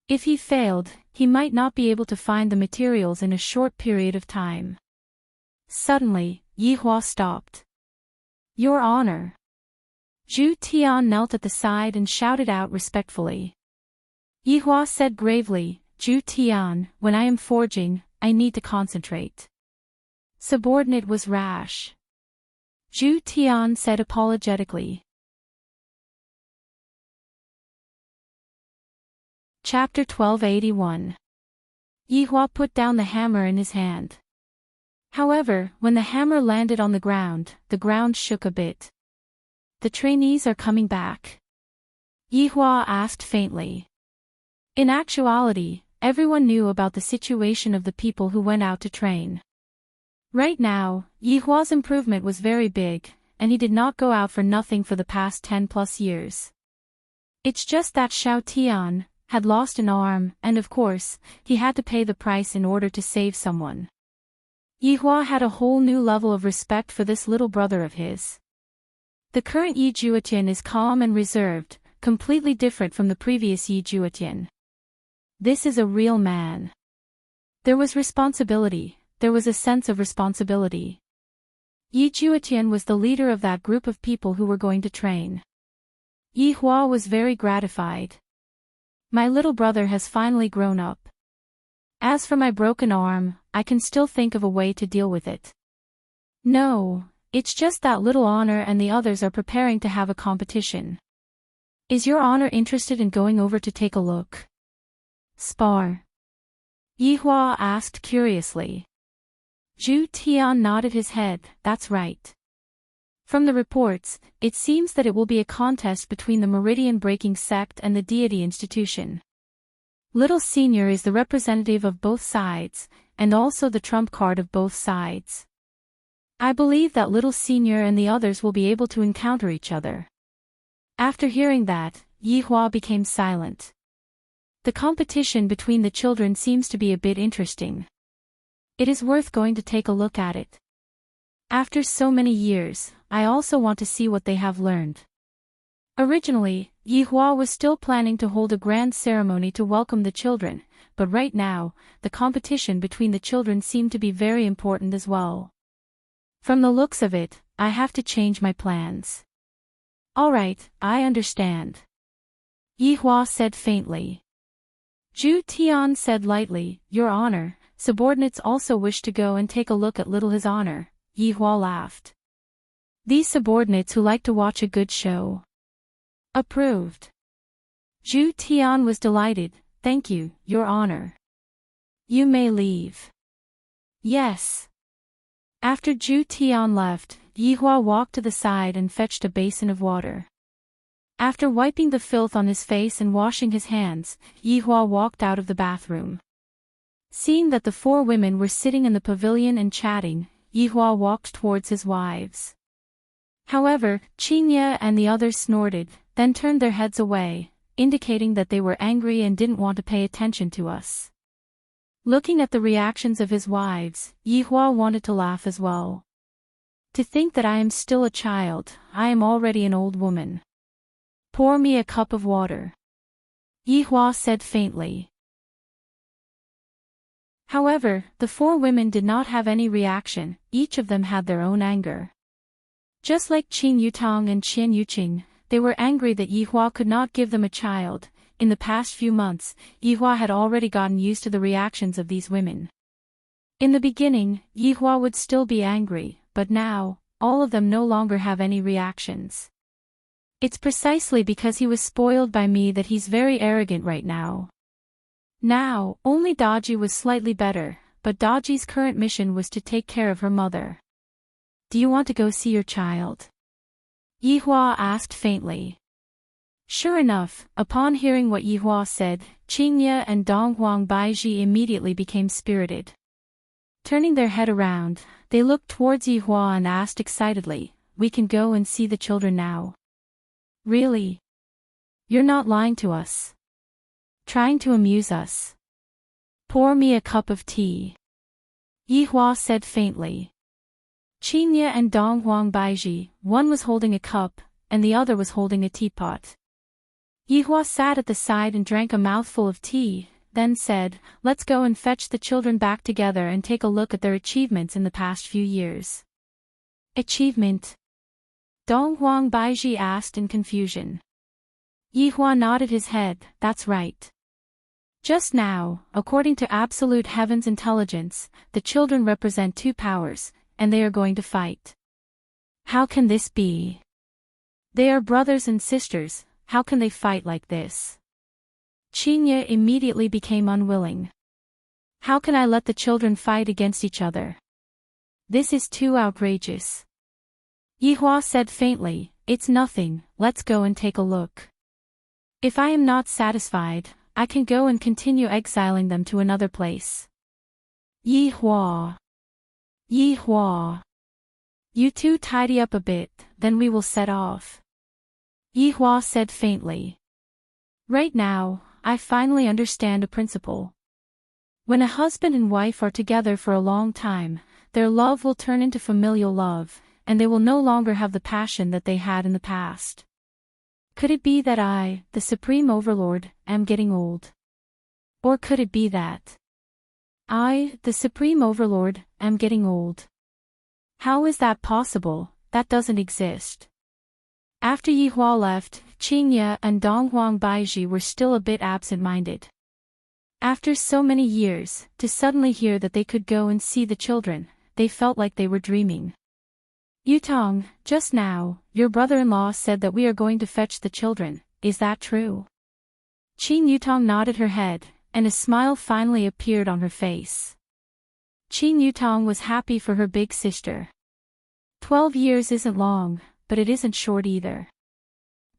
S1: If he failed, he might not be able to find the materials in a short period of time. Suddenly, Yi Hua stopped. "Your Honor." Zhu Tian knelt at the side and shouted out respectfully. Yi Hua said gravely, "Zhu Tian, when I am forging, I need to concentrate." Subordinate was rash. Zhu Tian said apologetically. Chapter 1281. Yi Hua put down the hammer in his hand. However, when the hammer landed on the ground shook a bit. "The trainees are coming back?" Yi Hua asked faintly. In actuality, everyone knew about the situation of the people who went out to train. Right now, Yi Hua's improvement was very big, and he did not go out for nothing for the past 10+ years. It's just that Xiao Tian had lost an arm, and of course, he had to pay the price in order to save someone. Yi Hua had a whole new level of respect for this little brother of his. The current Yi Juetian is calm and reserved, completely different from the previous Yi Juetian. This is a real man. There was responsibility. There was a sense of responsibility. Yi Juetian was the leader of that group of people who were going to train. Yi Hua was very gratified. My little brother has finally grown up. As for my broken arm, I can still think of a way to deal with it. No, it's just that Little Honor and the others are preparing to have a competition. Is Your Honor interested in going over to take a look? Spar? Yi Hua asked curiously. Zhu Tian nodded his head, "That's right." From the reports, it seems that it will be a contest between the meridian-breaking sect and the deity institution. Little Senior is the representative of both sides, and also the trump card of both sides. I believe that Little Senior and the others will be able to encounter each other. After hearing that, Yi Hua became silent. The competition between the children seems to be a bit interesting. It is worth going to take a look at it. After so many years, I also want to see what they have learned. Originally, Yi Hua was still planning to hold a grand ceremony to welcome the children, but right now, the competition between the children seemed to be very important as well. From the looks of it, I have to change my plans. Alright, I understand. Yi Hua said faintly. Zhu Tian said lightly, "Your Honor, subordinates also wish to go and take a look at Little His Honor." Yi Hua laughed. These subordinates who like to watch a good show. Approved. Zhu Tian was delighted. "Thank you, Your Honor. You may leave." Yes. After Zhu Tian left, Yi Hua walked to the side and fetched a basin of water. After wiping the filth on his face and washing his hands, Yi Hua walked out of the bathroom. Seeing that the 4 women were sitting in the pavilion and chatting, Yi Hua walked towards his wives. However, Chinya and the others snorted, then turned their heads away, indicating that they were angry and didn't want to pay attention to us. Looking at the reactions of his wives, Yihua wanted to laugh as well. To think that I am still a child, I am already an old woman. Pour me a cup of water. Yihua said faintly. However, the four women did not have any reaction, each of them had their own anger. Just like Qin Yutong and Qian Yuqing, they were angry that Yihua could not give them a child. In the past few months, Yihua had already gotten used to the reactions of these women. In the beginning, Yihua would still be angry, but now, all of them no longer have any reactions. It's precisely because he was spoiled by me that he's very arrogant right now. Now, only Daji was slightly better, but Daji's current mission was to take care of her mother. Do you want to go see your child? Yihua asked faintly. Sure enough, upon hearing what Yihua said, Qingye and Donghuang Baiji immediately became spirited. Turning their head around, they looked towards Yihua and asked excitedly, "We can go and see the children now?" Really? You're not lying to us? Trying to amuse us? Pour me a cup of tea. Yihua said faintly. Qingye and Donghuang Baiji, one was holding a cup, and the other was holding a teapot. Yihua sat at the side and drank a mouthful of tea, then said, "Let's go and fetch the children back together and take a look at their achievements in the past few years." Achievement? Donghuang Baiji asked in confusion. Yihua nodded his head, "That's right. Just now, according to absolute heaven's intelligence, the children represent two powers, and they are going to fight. How can this be? They are brothers and sisters, how can they fight like this?" Qingye immediately became unwilling. How can I let the children fight against each other? This is too outrageous. Yihua said faintly, "It's nothing, let's go and take a look. If I am not satisfied, I can go and continue exiling them to another place." Yihua. Yihua. You two tidy up a bit, then we will set off. Yihua said faintly. Right now, I finally understand a principle. When a husband and wife are together for a long time, their love will turn into familial love, and they will no longer have the passion that they had in the past. Could it be that I, the Supreme Overlord, am getting old? Or could it be that I, the Supreme Overlord, am getting old? How is that possible? That doesn't exist. After Yihua left, Qingye and Donghuang Baiji were still a bit absent-minded. After so many years, to suddenly hear that they could go and see the children, they felt like they were dreaming. Yutong, just now, your brother-in-law said that we are going to fetch the children, is that true? Qin Yutong nodded her head, and a smile finally appeared on her face. Qin Yutong was happy for her big sister. 12 years isn't long, but it isn't short either.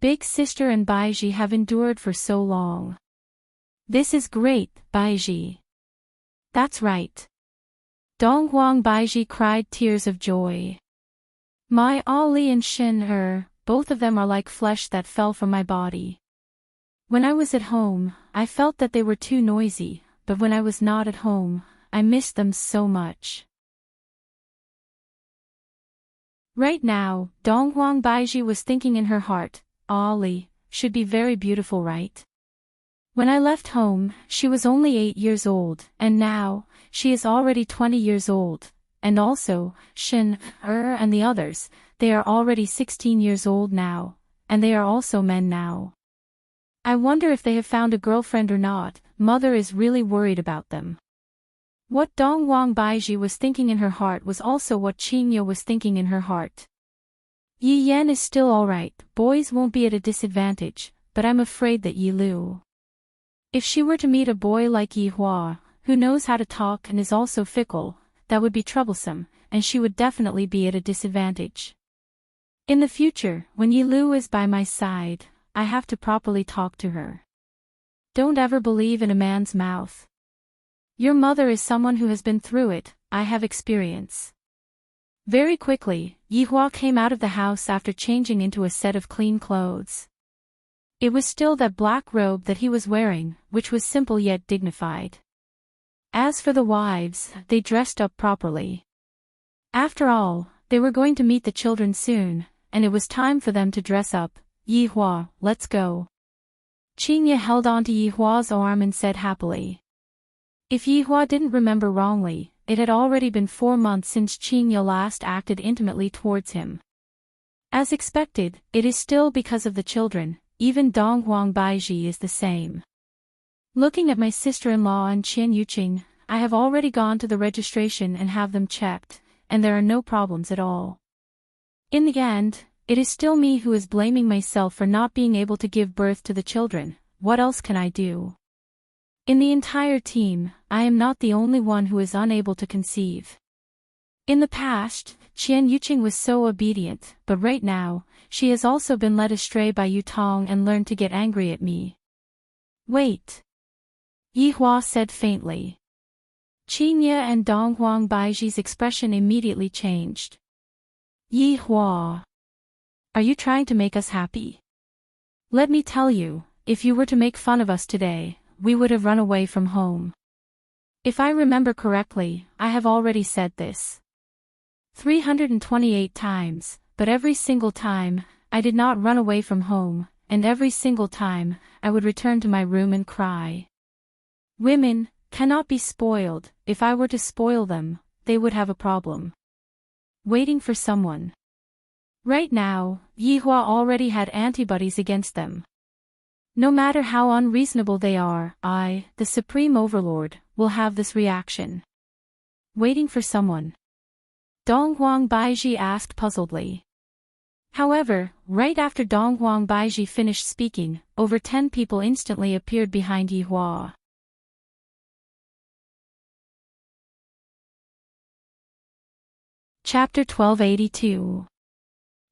S1: Big sister and Baiji have endured for so long. This is great, Baiji. That's right. Donghuang Baiji cried tears of joy. My Ali and Shin both of them are like flesh that fell from my body. When I was at home, I felt that they were too noisy, but when I was not at home, I missed them so much. Right now, Donghuang Baiji was thinking in her heart, Ali should be very beautiful, right? When I left home, she was only 8 years old, and now, she is already 20 years old, and also, Shin and the others, they are already 16 years old now, and they are also men now. I wonder if they have found a girlfriend or not. Mother is really worried about them. What Donghuang Baiji was thinking in her heart was also what Qingye was thinking in her heart. Yi Yan is still alright, boys won't be at a disadvantage, but I'm afraid that Yi Lu. If she were to meet a boy like Yi Hua, who knows how to talk and is also fickle, that would be troublesome, and she would definitely be at a disadvantage. In the future, when Yi Lu is by my side, I have to properly talk to her. Don't ever believe in a man's mouth. Your mother is someone who has been through it, I have experience. Very quickly, Yihua came out of the house after changing into a set of clean clothes. It was still that black robe that he was wearing, which was simple yet dignified. As for the wives, they dressed up properly. After all, they were going to meet the children soon, and it was time for them to dress up. Yihua, let's go. Qingye held on to Yihua's arm and said happily. If Yihua didn't remember wrongly, it had already been 4 months since Qingye last acted intimately towards him. As expected, it is still because of the children. Even Donghuang Baiji is the same. Looking at my sister-in-law and Qian Yuqing, I have already gone to the registration and have them checked, and there are no problems at all. In the end, it is still me who is blaming myself for not being able to give birth to the children. What else can I do? In the entire team, I am not the only one who is unable to conceive. In the past, Qian Yuqing was so obedient, but right now, she has also been led astray by Yutong and learned to get angry at me. Wait. Yihua said faintly. Qingye and Donghuang Baiji's expression immediately changed. Yihua. Are you trying to make us happy? Let me tell you, if you were to make fun of us today, we would have run away from home. If I remember correctly, I have already said this 328 times, but every single time, I did not run away from home, and every single time, I would return to my room and cry. Women cannot be spoiled. If I were to spoil them, they would have a problem. Waiting for someone. Right now, Yihua already had antibodies against them. No matter how unreasonable they are, I, the Supreme Overlord, will have this reaction. Waiting for someone. Donghuang Baiji asked puzzledly. However, right after Donghuang Baiji finished speaking, over 10 people instantly appeared behind Yihua. Chapter 1282.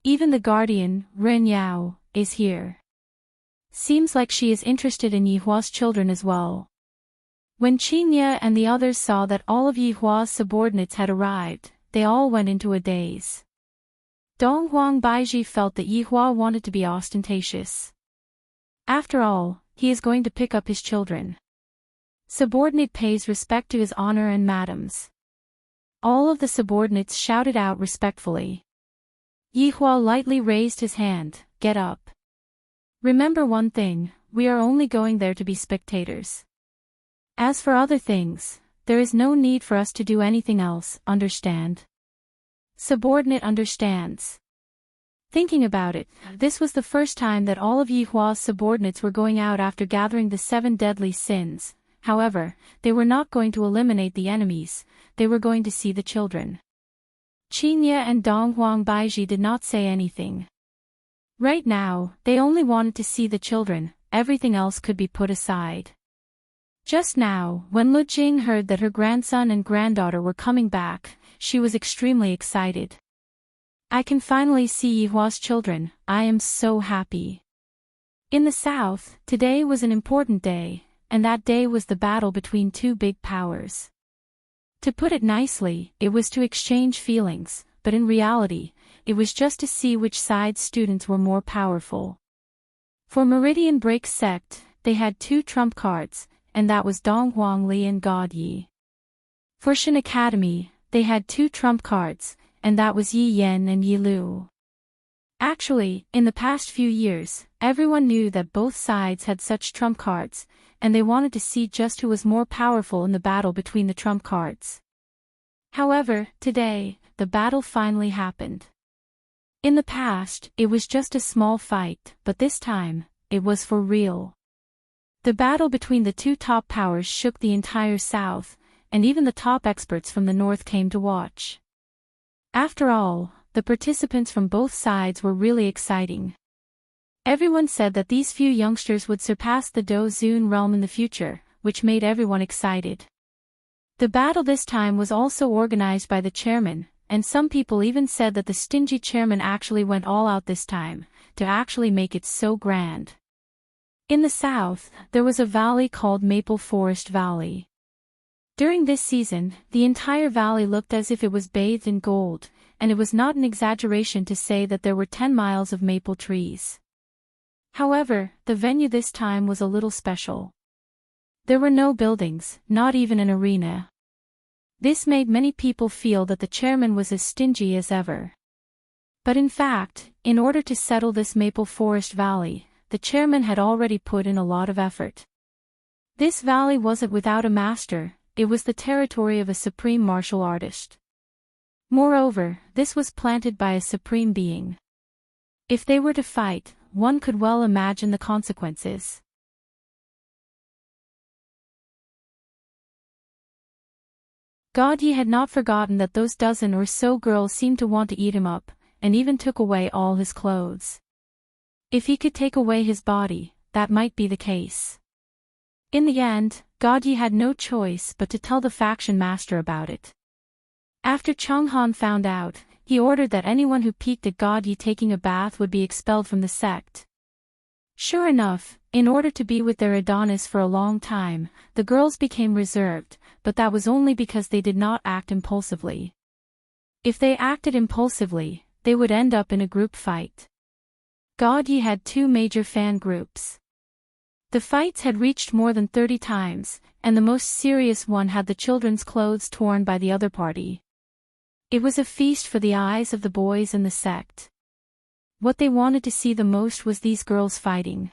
S1: Even the guardian, Ren Yao, is here. Seems like she is interested in Yihua's children as well. When Qingye and the others saw that all of Yihua's subordinates had arrived, they all went into a daze. Donghuang Baiji felt that Yihua wanted to be ostentatious. After all, he is going to pick up his children. Subordinate pays respect to his honor and madams. All of the subordinates shouted out respectfully. Yihua lightly raised his hand, get up. Remember one thing, we are only going there to be spectators. As for other things, there is no need for us to do anything else, understand? Subordinate understands. Thinking about it, this was the first time that all of Yihua's subordinates were going out after gathering the 7 deadly sins. However, they were not going to eliminate the enemies, they were going to see the children. Qingye and Donghuang Baiji did not say anything. Right now, they only wanted to see the children, everything else could be put aside. Just now, when Lu Jing heard that her grandson and granddaughter were coming back, she was extremely excited. I can finally see Yihua's children, I am so happy. In the south, today was an important day, and that day was the battle between 2 big powers. To put it nicely, it was to exchange feelings, but in reality, it was just to see which side's students were more powerful. For Meridian Break Sect, they had 2 trump cards, and that was Donghuang Li and God Yi. For Shen Academy, they had 2 trump cards, and that was Yi Yen and Yi Lu. Actually, in the past few years, everyone knew that both sides had such trump cards, and they wanted to see just who was more powerful in the battle between the trump cards. However, today, the battle finally happened. In the past, it was just a small fight, but this time, it was for real. The battle between the 2 top powers shook the entire South, and even the top experts from the North came to watch. After all, the participants from both sides were really exciting. Everyone said that these few youngsters would surpass the Dozun realm in the future, which made everyone excited. The battle this time was also organized by the chairman, and some people even said that the stingy chairman actually went all out this time, to actually make it so grand. In the south, there was a valley called Maple Forest Valley. During this season, the entire valley looked as if it was bathed in gold, and it was not an exaggeration to say that there were 10 miles of maple trees. However, the venue this time was a little special. There were no buildings, not even an arena. This made many people feel that the chairman was as stingy as ever. But in fact, in order to settle this maple forest valley, the chairman had already put in a lot of effort. This valley wasn't without a master, it was the territory of a supreme martial artist. Moreover, this was planted by a supreme being. If they were to fight, one could well imagine the consequences. God ye had not forgotten that those dozen or so girls seemed to want to eat him up, and even took away all his clothes. If he could take away his body, that might be the case. In the end, God ye had no choice but to tell the faction master about it. After Chung Han found out, he ordered that anyone who peeked at God ye taking a bath would be expelled from the sect. Sure enough, in order to be with their Adonis for a long time, the girls became reserved, but that was only because they did not act impulsively. If they acted impulsively, they would end up in a group fight. God ye had 2 major fan groups. The fights had reached more than 30 times, and the most serious one had the children's clothes torn by the other party. It was a feast for the eyes of the boys in the sect. What they wanted to see the most was these girls fighting.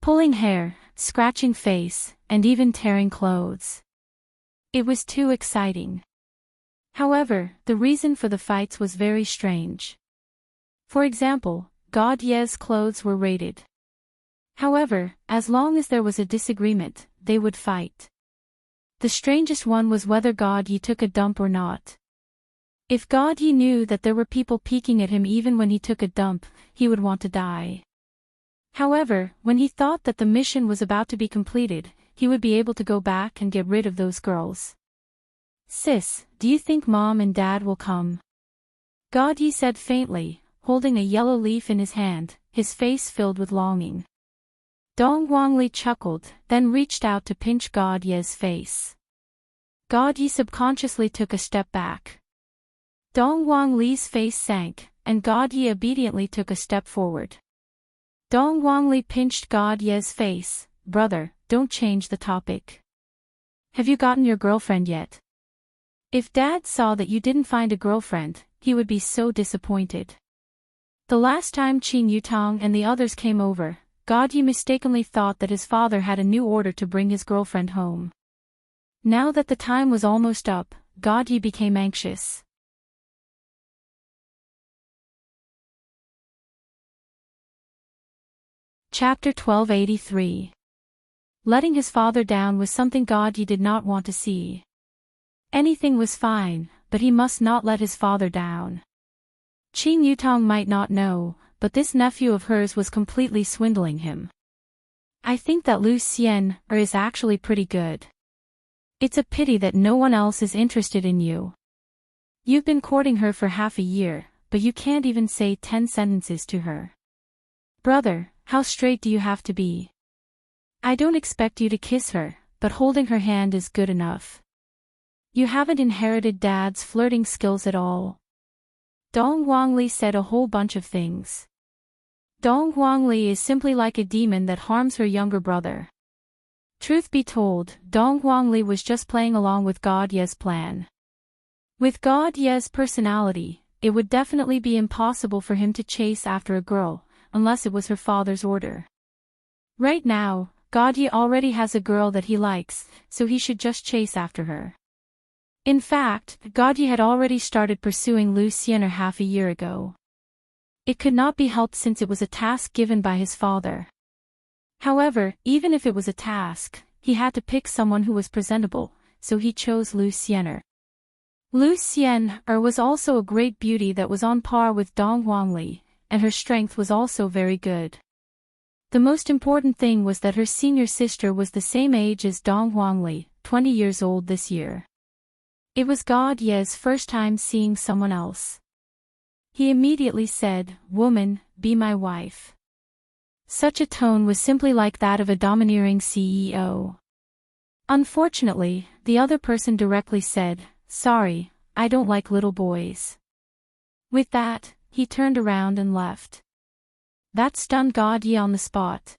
S1: Pulling hair, scratching face, and even tearing clothes. It was too exciting. However, the reason for the fights was very strange. For example, God ye's clothes were raided. However, as long as there was a disagreement, they would fight. The strangest one was whether God ye took a dump or not. If God ye knew that there were people peeking at him even when he took a dump, he would want to die. However, when he thought that the mission was about to be completed, he would be able to go back and get rid of those girls. Sis, do you think Mom and Dad will come? God ye said faintly, holding a yellow leaf in his hand, his face filled with longing. Dong Wangli chuckled, then reached out to pinch God ye's face. God ye subconsciously took a step back. Dong Wangli's face sank, and God ye obediently took a step forward. Dong Wangli pinched God ye's face. Brother, don't change the topic. Have you gotten your girlfriend yet? If Dad saw that you didn't find a girlfriend, he would be so disappointed. The last time Qin Yutong and the others came over, God ye mistakenly thought that his father had a new order to bring his girlfriend home. Now that the time was almost up, God ye became anxious. Chapter 1283. Letting his father down was something God ye did not want to see. Anything was fine, but he must not let his father down. Qin Yutong might not know, but this nephew of hers was completely swindling him. I think that Lu Xian is actually pretty good. It's a pity that no one else is interested in you. You've been courting her for half a year, but you can't even say 10 sentences to her. Brother, how straight do you have to be? I don't expect you to kiss her, but holding her hand is good enough. You haven't inherited Dad's flirting skills at all. Dong Wangli said a whole bunch of things. Dong Wangli is simply like a demon that harms her younger brother. Truth be told, Dong Wangli was just playing along with God ye's plan. With God ye's personality, it would definitely be impossible for him to chase after a girl, unless it was her father's order. Right now, God ye already has a girl that he likes, so he should just chase after her. In fact, God ye had already started pursuing Lu Xian half a year ago. It could not be helped since it was a task given by his father. However, even if it was a task, he had to pick someone who was presentable, so he chose Lu Xian. Lu Xian was also a great beauty that was on par with Dong Wangli, and her strength was also very good. The most important thing was that her senior sister was the same age as Dong Wangli, 20 years old this year. It was God ye's first time seeing someone else. He immediately said, "Woman, be my wife." Such a tone was simply like that of a domineering CEO. Unfortunately, the other person directly said, "Sorry, I don't like little boys." With that, he turned around and left. That stunned God Yi on the spot.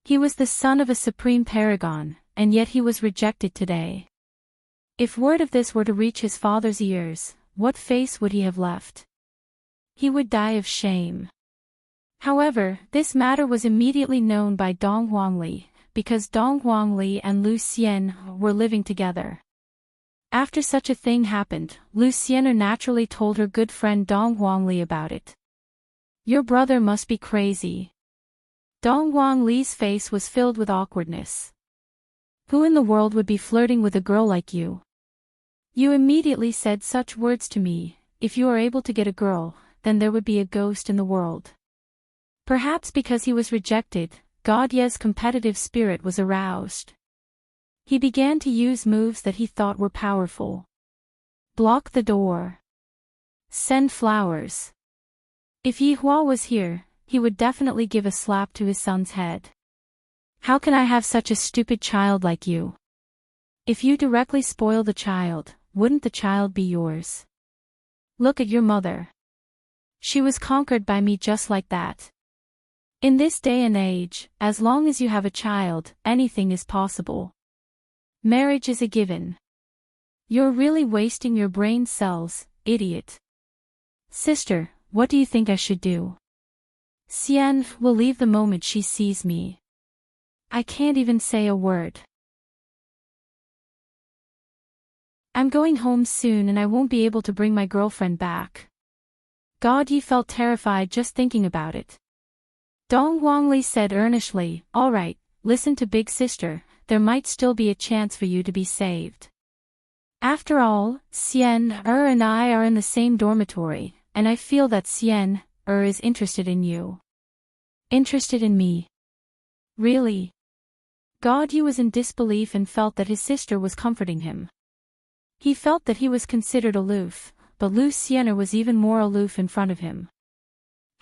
S1: He was the son of a supreme paragon, and yet he was rejected today. If word of this were to reach his father's ears, what face would he have left? He would die of shame. However, this matter was immediately known by Dong Huangli, because Dong Huangli and Lu Xian were living together. After such a thing happened, Lu Xian naturally told her good friend Dong Huangli about it. "Your brother must be crazy." Dong Huangli's face was filled with awkwardness. "Who in the world would be flirting with a girl like you? You immediately said such words to me. If you are able to get a girl, then there would be a ghost in the world." Perhaps because he was rejected, God Ye's competitive spirit was aroused. He began to use moves that he thought were powerful. Block the door. Send flowers. If Yi Hua was here, he would definitely give a slap to his son's head. "How can I have such a stupid child like you? If you directly spoil the child, wouldn't the child be yours? Look at your mother. She was conquered by me just like that." In this day and age, as long as you have a child, anything is possible. Marriage is a given. You're really wasting your brain cells, idiot. "Sister, what do you think I should do?" "Xian will leave the moment she sees me. I can't even say a word. I'm going home soon and I won't be able to bring my girlfriend back." God Yi felt terrified just thinking about it. Dong Huangli said earnestly, "All right, listen to big sister, there might still be a chance for you to be saved. After all, Xian and I are in the same dormitory, and I feel that Xian is interested in you." "Interested in me? Really?" God Yi was in disbelief and felt that his sister was comforting him. He felt that he was considered aloof, but Lu Xian was even more aloof in front of him.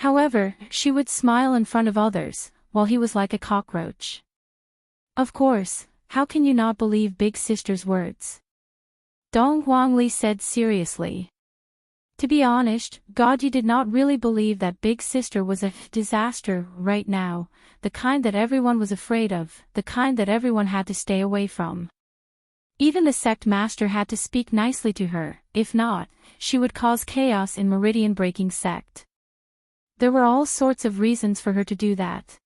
S1: However, she would smile in front of others, while he was like a cockroach. "Of course, how can you not believe big sister's words?" Dong Huangli said seriously. To be honest, God Yi did not really believe that big sister was a disaster right now, the kind that everyone was afraid of, the kind that everyone had to stay away from. Even the sect master had to speak nicely to her, if not, she would cause chaos in meridian-breaking sect. There were all sorts of reasons for her to do that.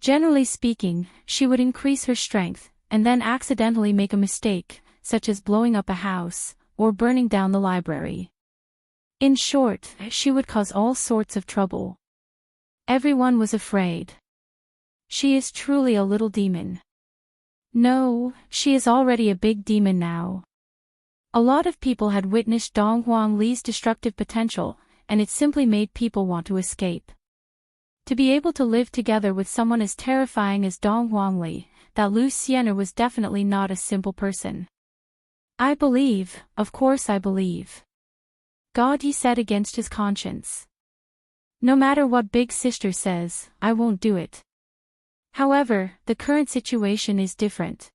S1: Generally speaking, she would increase her strength, and then accidentally make a mistake, such as blowing up a house, or burning down the library. In short, she would cause all sorts of trouble. Everyone was afraid. She is truly a little demon. No, she is already a big demon now. A lot of people had witnessed Dong Huangli's destructive potential, and it simply made people want to escape. To be able to live together with someone as terrifying as Dong Huangli, that Lu Xian was definitely not a simple person. "I believe, of course I believe." God Yi said against his conscience. "No matter what big sister says, I won't do it." However, the current situation is different.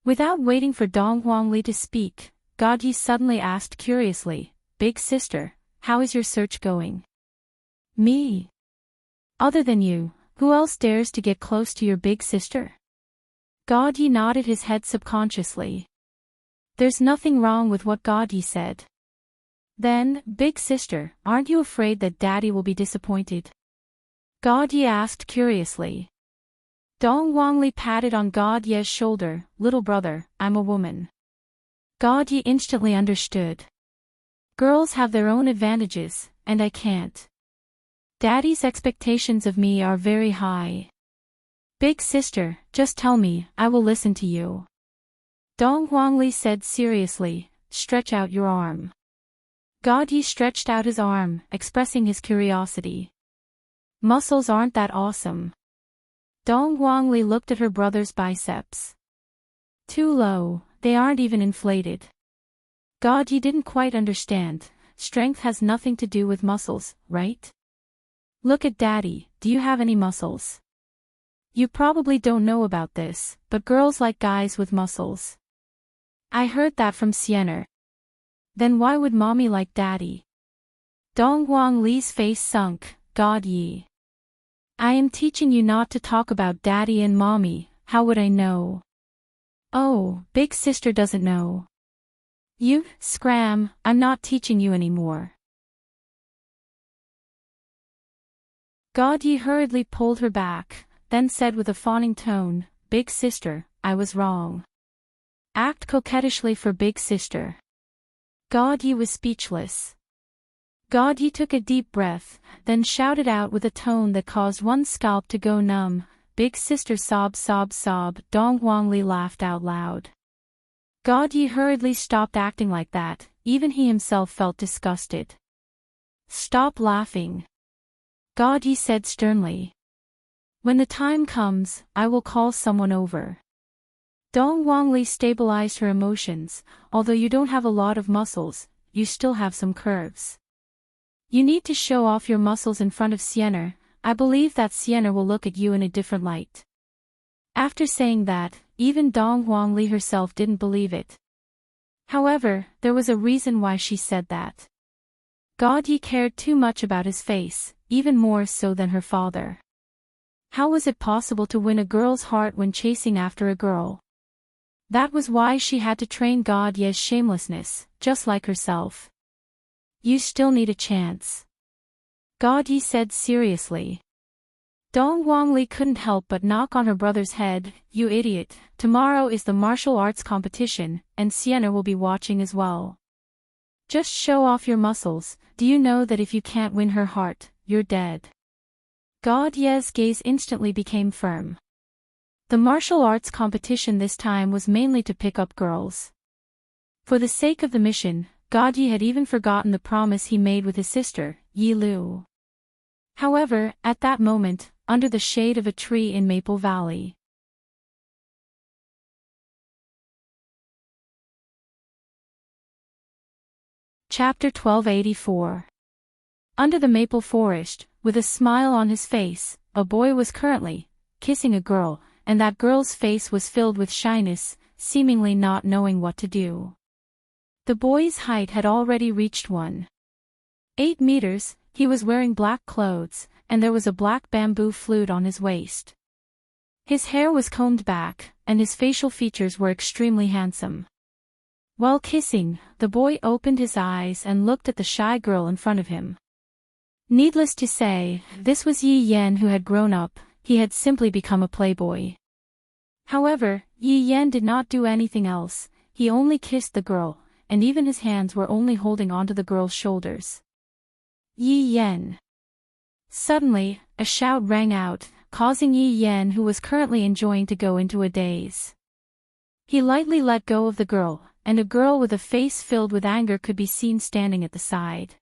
S1: Without waiting for Dong Huangli to speak, God Yi suddenly asked curiously, "Big sister, how is your search going?" "Me? Other than you, who else dares to get close to your big sister?" God Yi nodded his head subconsciously. There's nothing wrong with what God Yi said. "Then, big sister, aren't you afraid that daddy will be disappointed?" God Yi asked curiously. Dong Huangli patted on God Ye's shoulder, "Little brother, I'm a woman." God Yi instantly understood. Girls have their own advantages, and I can't. Daddy's expectations of me are very high. "Big sister, just tell me, I will listen to you." Dong Huangli said seriously, "Stretch out your arm." God Yi stretched out his arm, expressing his curiosity. "Muscles aren't that awesome." Dong Huangli looked at her brother's biceps. "Too low, they aren't even inflated." God Yi didn't quite understand, strength has nothing to do with muscles, right? "Look at daddy, do you have any muscles?" You probably don't know about this, but girls like guys with muscles. I heard that from Sienna. Then why would mommy like daddy? Dong Wang Li's face sunk. God Yi. I am teaching you not to talk about daddy and mommy, how would I know? Oh, big sister doesn't know. You, scram, I'm not teaching you anymore. God Yi hurriedly pulled her back, then said with a fawning tone, Big sister, I was wrong. Act coquettishly for big sister. God Yi was speechless. God Yi took a deep breath, then shouted out with a tone that caused one's scalp to go numb, Big sister sob sob sob. Dong Wangli laughed out loud. God Yi hurriedly stopped acting like that, even he himself felt disgusted. Stop laughing. God Yi said sternly. When the time comes, I will call someone over. Dong Wangli stabilized her emotions. Although you don't have a lot of muscles, you still have some curves. You need to show off your muscles in front of Sienna. I believe that Sienna will look at you in a different light. After saying that, even Dong Wangli herself didn't believe it. However, there was a reason why she said that. God Yi cared too much about his face, even more so than her father. How was it possible to win a girl's heart when chasing after a girl? That was why she had to train God Yi's shamelessness, just like herself. You still need a chance. God Yi said seriously. Dong Wangli couldn't help but knock on her brother's head. You idiot, tomorrow is the martial arts competition, and Sienna will be watching as well. Just show off your muscles. Do you know that if you can't win her heart, you're dead? God Yi's gaze instantly became firm. The martial arts competition this time was mainly to pick up girls. For the sake of the mission, God Yi had even forgotten the promise he made with his sister, Yi Lu. However, at that moment, under the shade of a tree in Maple Valley. Chapter 1284. Under the maple forest, with a smile on his face, a boy was currently kissing a girl, and that girl's face was filled with shyness, seemingly not knowing what to do. The boy's height had already reached 1.8 meters, he was wearing black clothes, and there was a black bamboo flute on his waist. His hair was combed back, and his facial features were extremely handsome. While kissing, the boy opened his eyes and looked at the shy girl in front of him. Needless to say, this was Yi Yan who had grown up, he had simply become a playboy. However, Yi Yan did not do anything else, he only kissed the girl, and even his hands were only holding onto the girl's shoulders. Yi Yan. Suddenly, a shout rang out, causing Yi Yan, who was currently enjoying, to go into a daze. He lightly let go of the girl, and a girl with a face filled with anger could be seen standing at the side.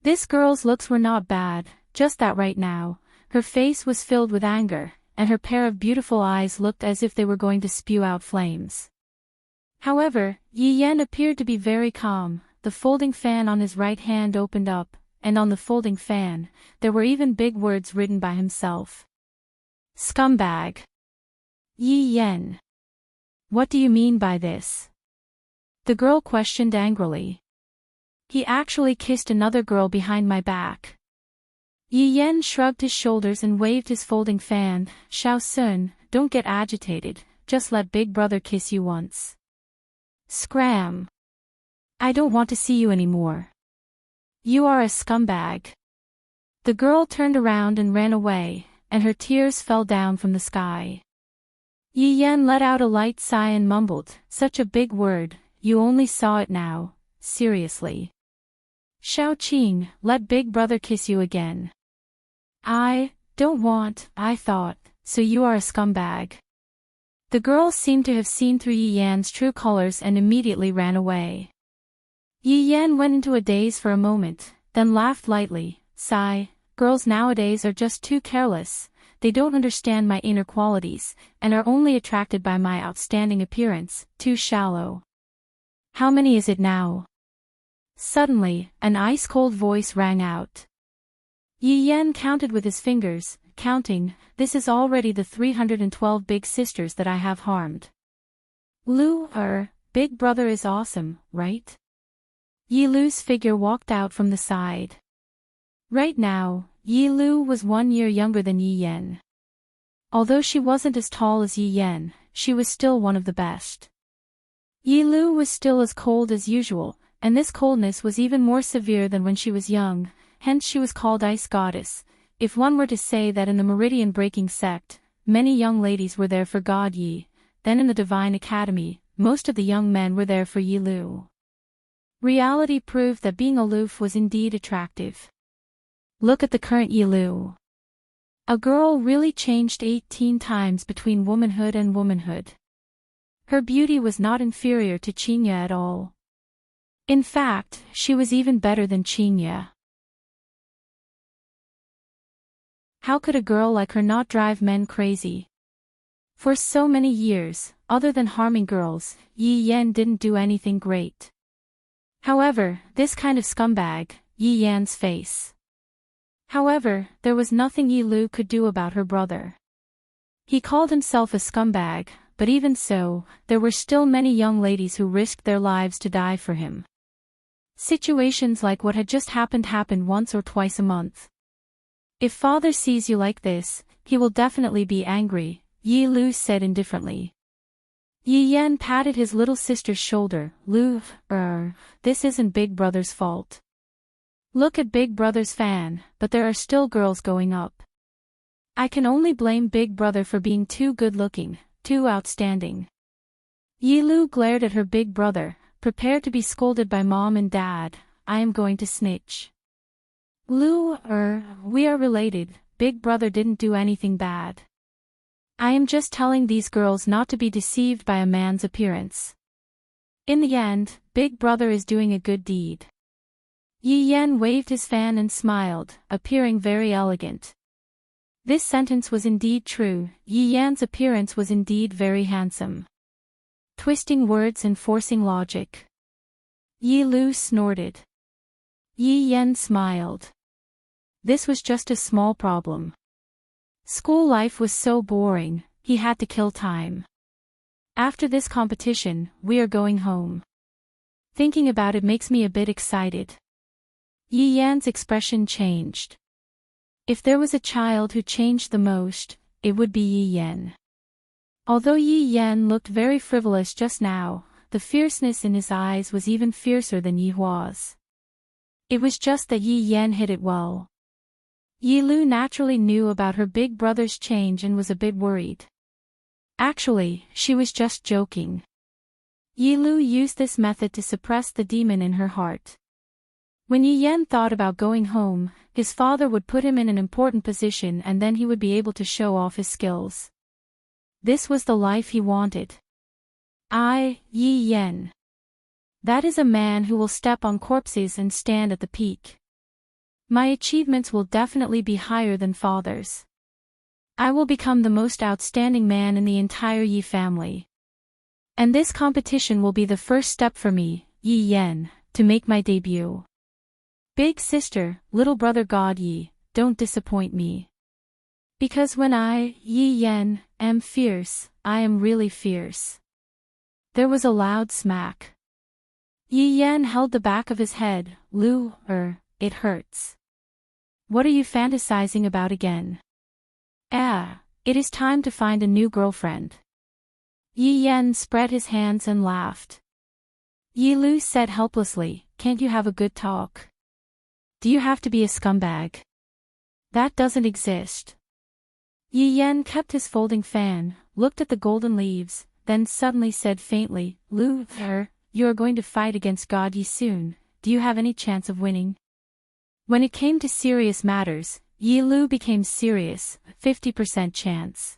S1: This girl's looks were not bad, just that right now, her face was filled with anger, and her pair of beautiful eyes looked as if they were going to spew out flames. However, Yi Yan appeared to be very calm. The folding fan on his right hand opened up, and on the folding fan, there were even big words written by himself. Scumbag. Yi Yan. What do you mean by this? The girl questioned angrily. He actually kissed another girl behind my back. Yi Yan shrugged his shoulders and waved his folding fan. Xiao Sun, don't get agitated, just let big brother kiss you once. Scram. I don't want to see you anymore. You are a scumbag. The girl turned around and ran away, and her tears fell down from the sky. Yi Yan let out a light sigh and mumbled, such a big word, you only saw it now, seriously. Xiao Qing, let big brother kiss you again. I don't want, I thought, so you are a scumbag. The girl seemed to have seen through Yi Yan's true colors and immediately ran away. Yi Yan went into a daze for a moment, then laughed lightly. Sigh, girls nowadays are just too careless, they don't understand my inner qualities, and are only attracted by my outstanding appearance, too shallow. How many is it now? Suddenly, an ice-cold voice rang out. Yi Yan counted with his fingers, counting, this is already the 312 big sisters that I have harmed. Lu, big brother is awesome, right? Yi Lu's figure walked out from the side. Right now, Yi Lu was 1 year younger than Yi Yan. Although she wasn't as tall as Yi Yan, she was still one of the best. Yi Lu was still as cold as usual, and this coldness was even more severe than when she was young, hence she was called Ice Goddess. If one were to say that in the meridian-breaking sect, many young ladies were there for God Yi, then in the Divine Academy, most of the young men were there for Yi Lu. Reality proved that being aloof was indeed attractive. Look at the current Yi Lu. A girl really changed 18 times between womanhood and womanhood. Her beauty was not inferior to Qinya at all. In fact, she was even better than Qinya. How could a girl like her not drive men crazy? For so many years, other than harming girls, Yi Yan didn't do anything great. However, this kind of scumbag, Yi Yan's face. However, there was nothing Yi Lu could do about her brother. He called himself a scumbag, but even so, there were still many young ladies who risked their lives to die for him. Situations like what had just happened once or twice a month. If father sees you like this, he will definitely be angry, Yi Lu said indifferently. Yi Yan patted his little sister's shoulder. Lu, this isn't Big Brother's fault. Look at Big Brother's fan, but there are still girls going up. I can only blame Big Brother for being too good-looking, too outstanding. Yi Lu glared at her big brother, prepared to be scolded by mom and dad. I am going to snitch. Lu, we are related, Big Brother didn't do anything bad. I am just telling these girls not to be deceived by a man's appearance. In the end, Big Brother is doing a good deed. Yi Yan waved his fan and smiled, appearing very elegant. This sentence was indeed true, Yi Yan's appearance was indeed very handsome. Twisting words and forcing logic. Yi Lu snorted. Yi Yan smiled. This was just a small problem. School life was so boring, he had to kill time. After this competition, we are going home. Thinking about it makes me a bit excited. Yi Yan's expression changed. If there was a child who changed the most, it would be Yi Yan. Although Yi Yan looked very frivolous just now, the fierceness in his eyes was even fiercer than Yi Hua's. It was just that Yi Yan hit it well. Yi Lu naturally knew about her big brother's change and was a bit worried. Actually, she was just joking. Yi Lu used this method to suppress the demon in her heart. When Yi Yan thought about going home, his father would put him in an important position and then he would be able to show off his skills. This was the life he wanted. Yi Yan. That is a man who will step on corpses and stand at the peak. My achievements will definitely be higher than father's. I will become the most outstanding man in the entire Yi family. And this competition will be the first step for me, Yi Yan, to make my debut. Big sister, little brother God Yi, don't disappoint me. Because when I, Yi Yan, am fierce, I am really fierce. There was a loud smack. Yi Yan held the back of his head. Lu, it hurts. What are you fantasizing about again? It is time to find a new girlfriend. Yi Yan spread his hands and laughed. Yi Lu said helplessly, can't you have a good talk? Do you have to be a scumbag? That doesn't exist. Yi Yan kept his folding fan, looked at the golden leaves, then suddenly said faintly, Lu, you are going to fight against God Yi soon, do you have any chance of winning? When it came to serious matters, Yi Lu became serious, 50% chance.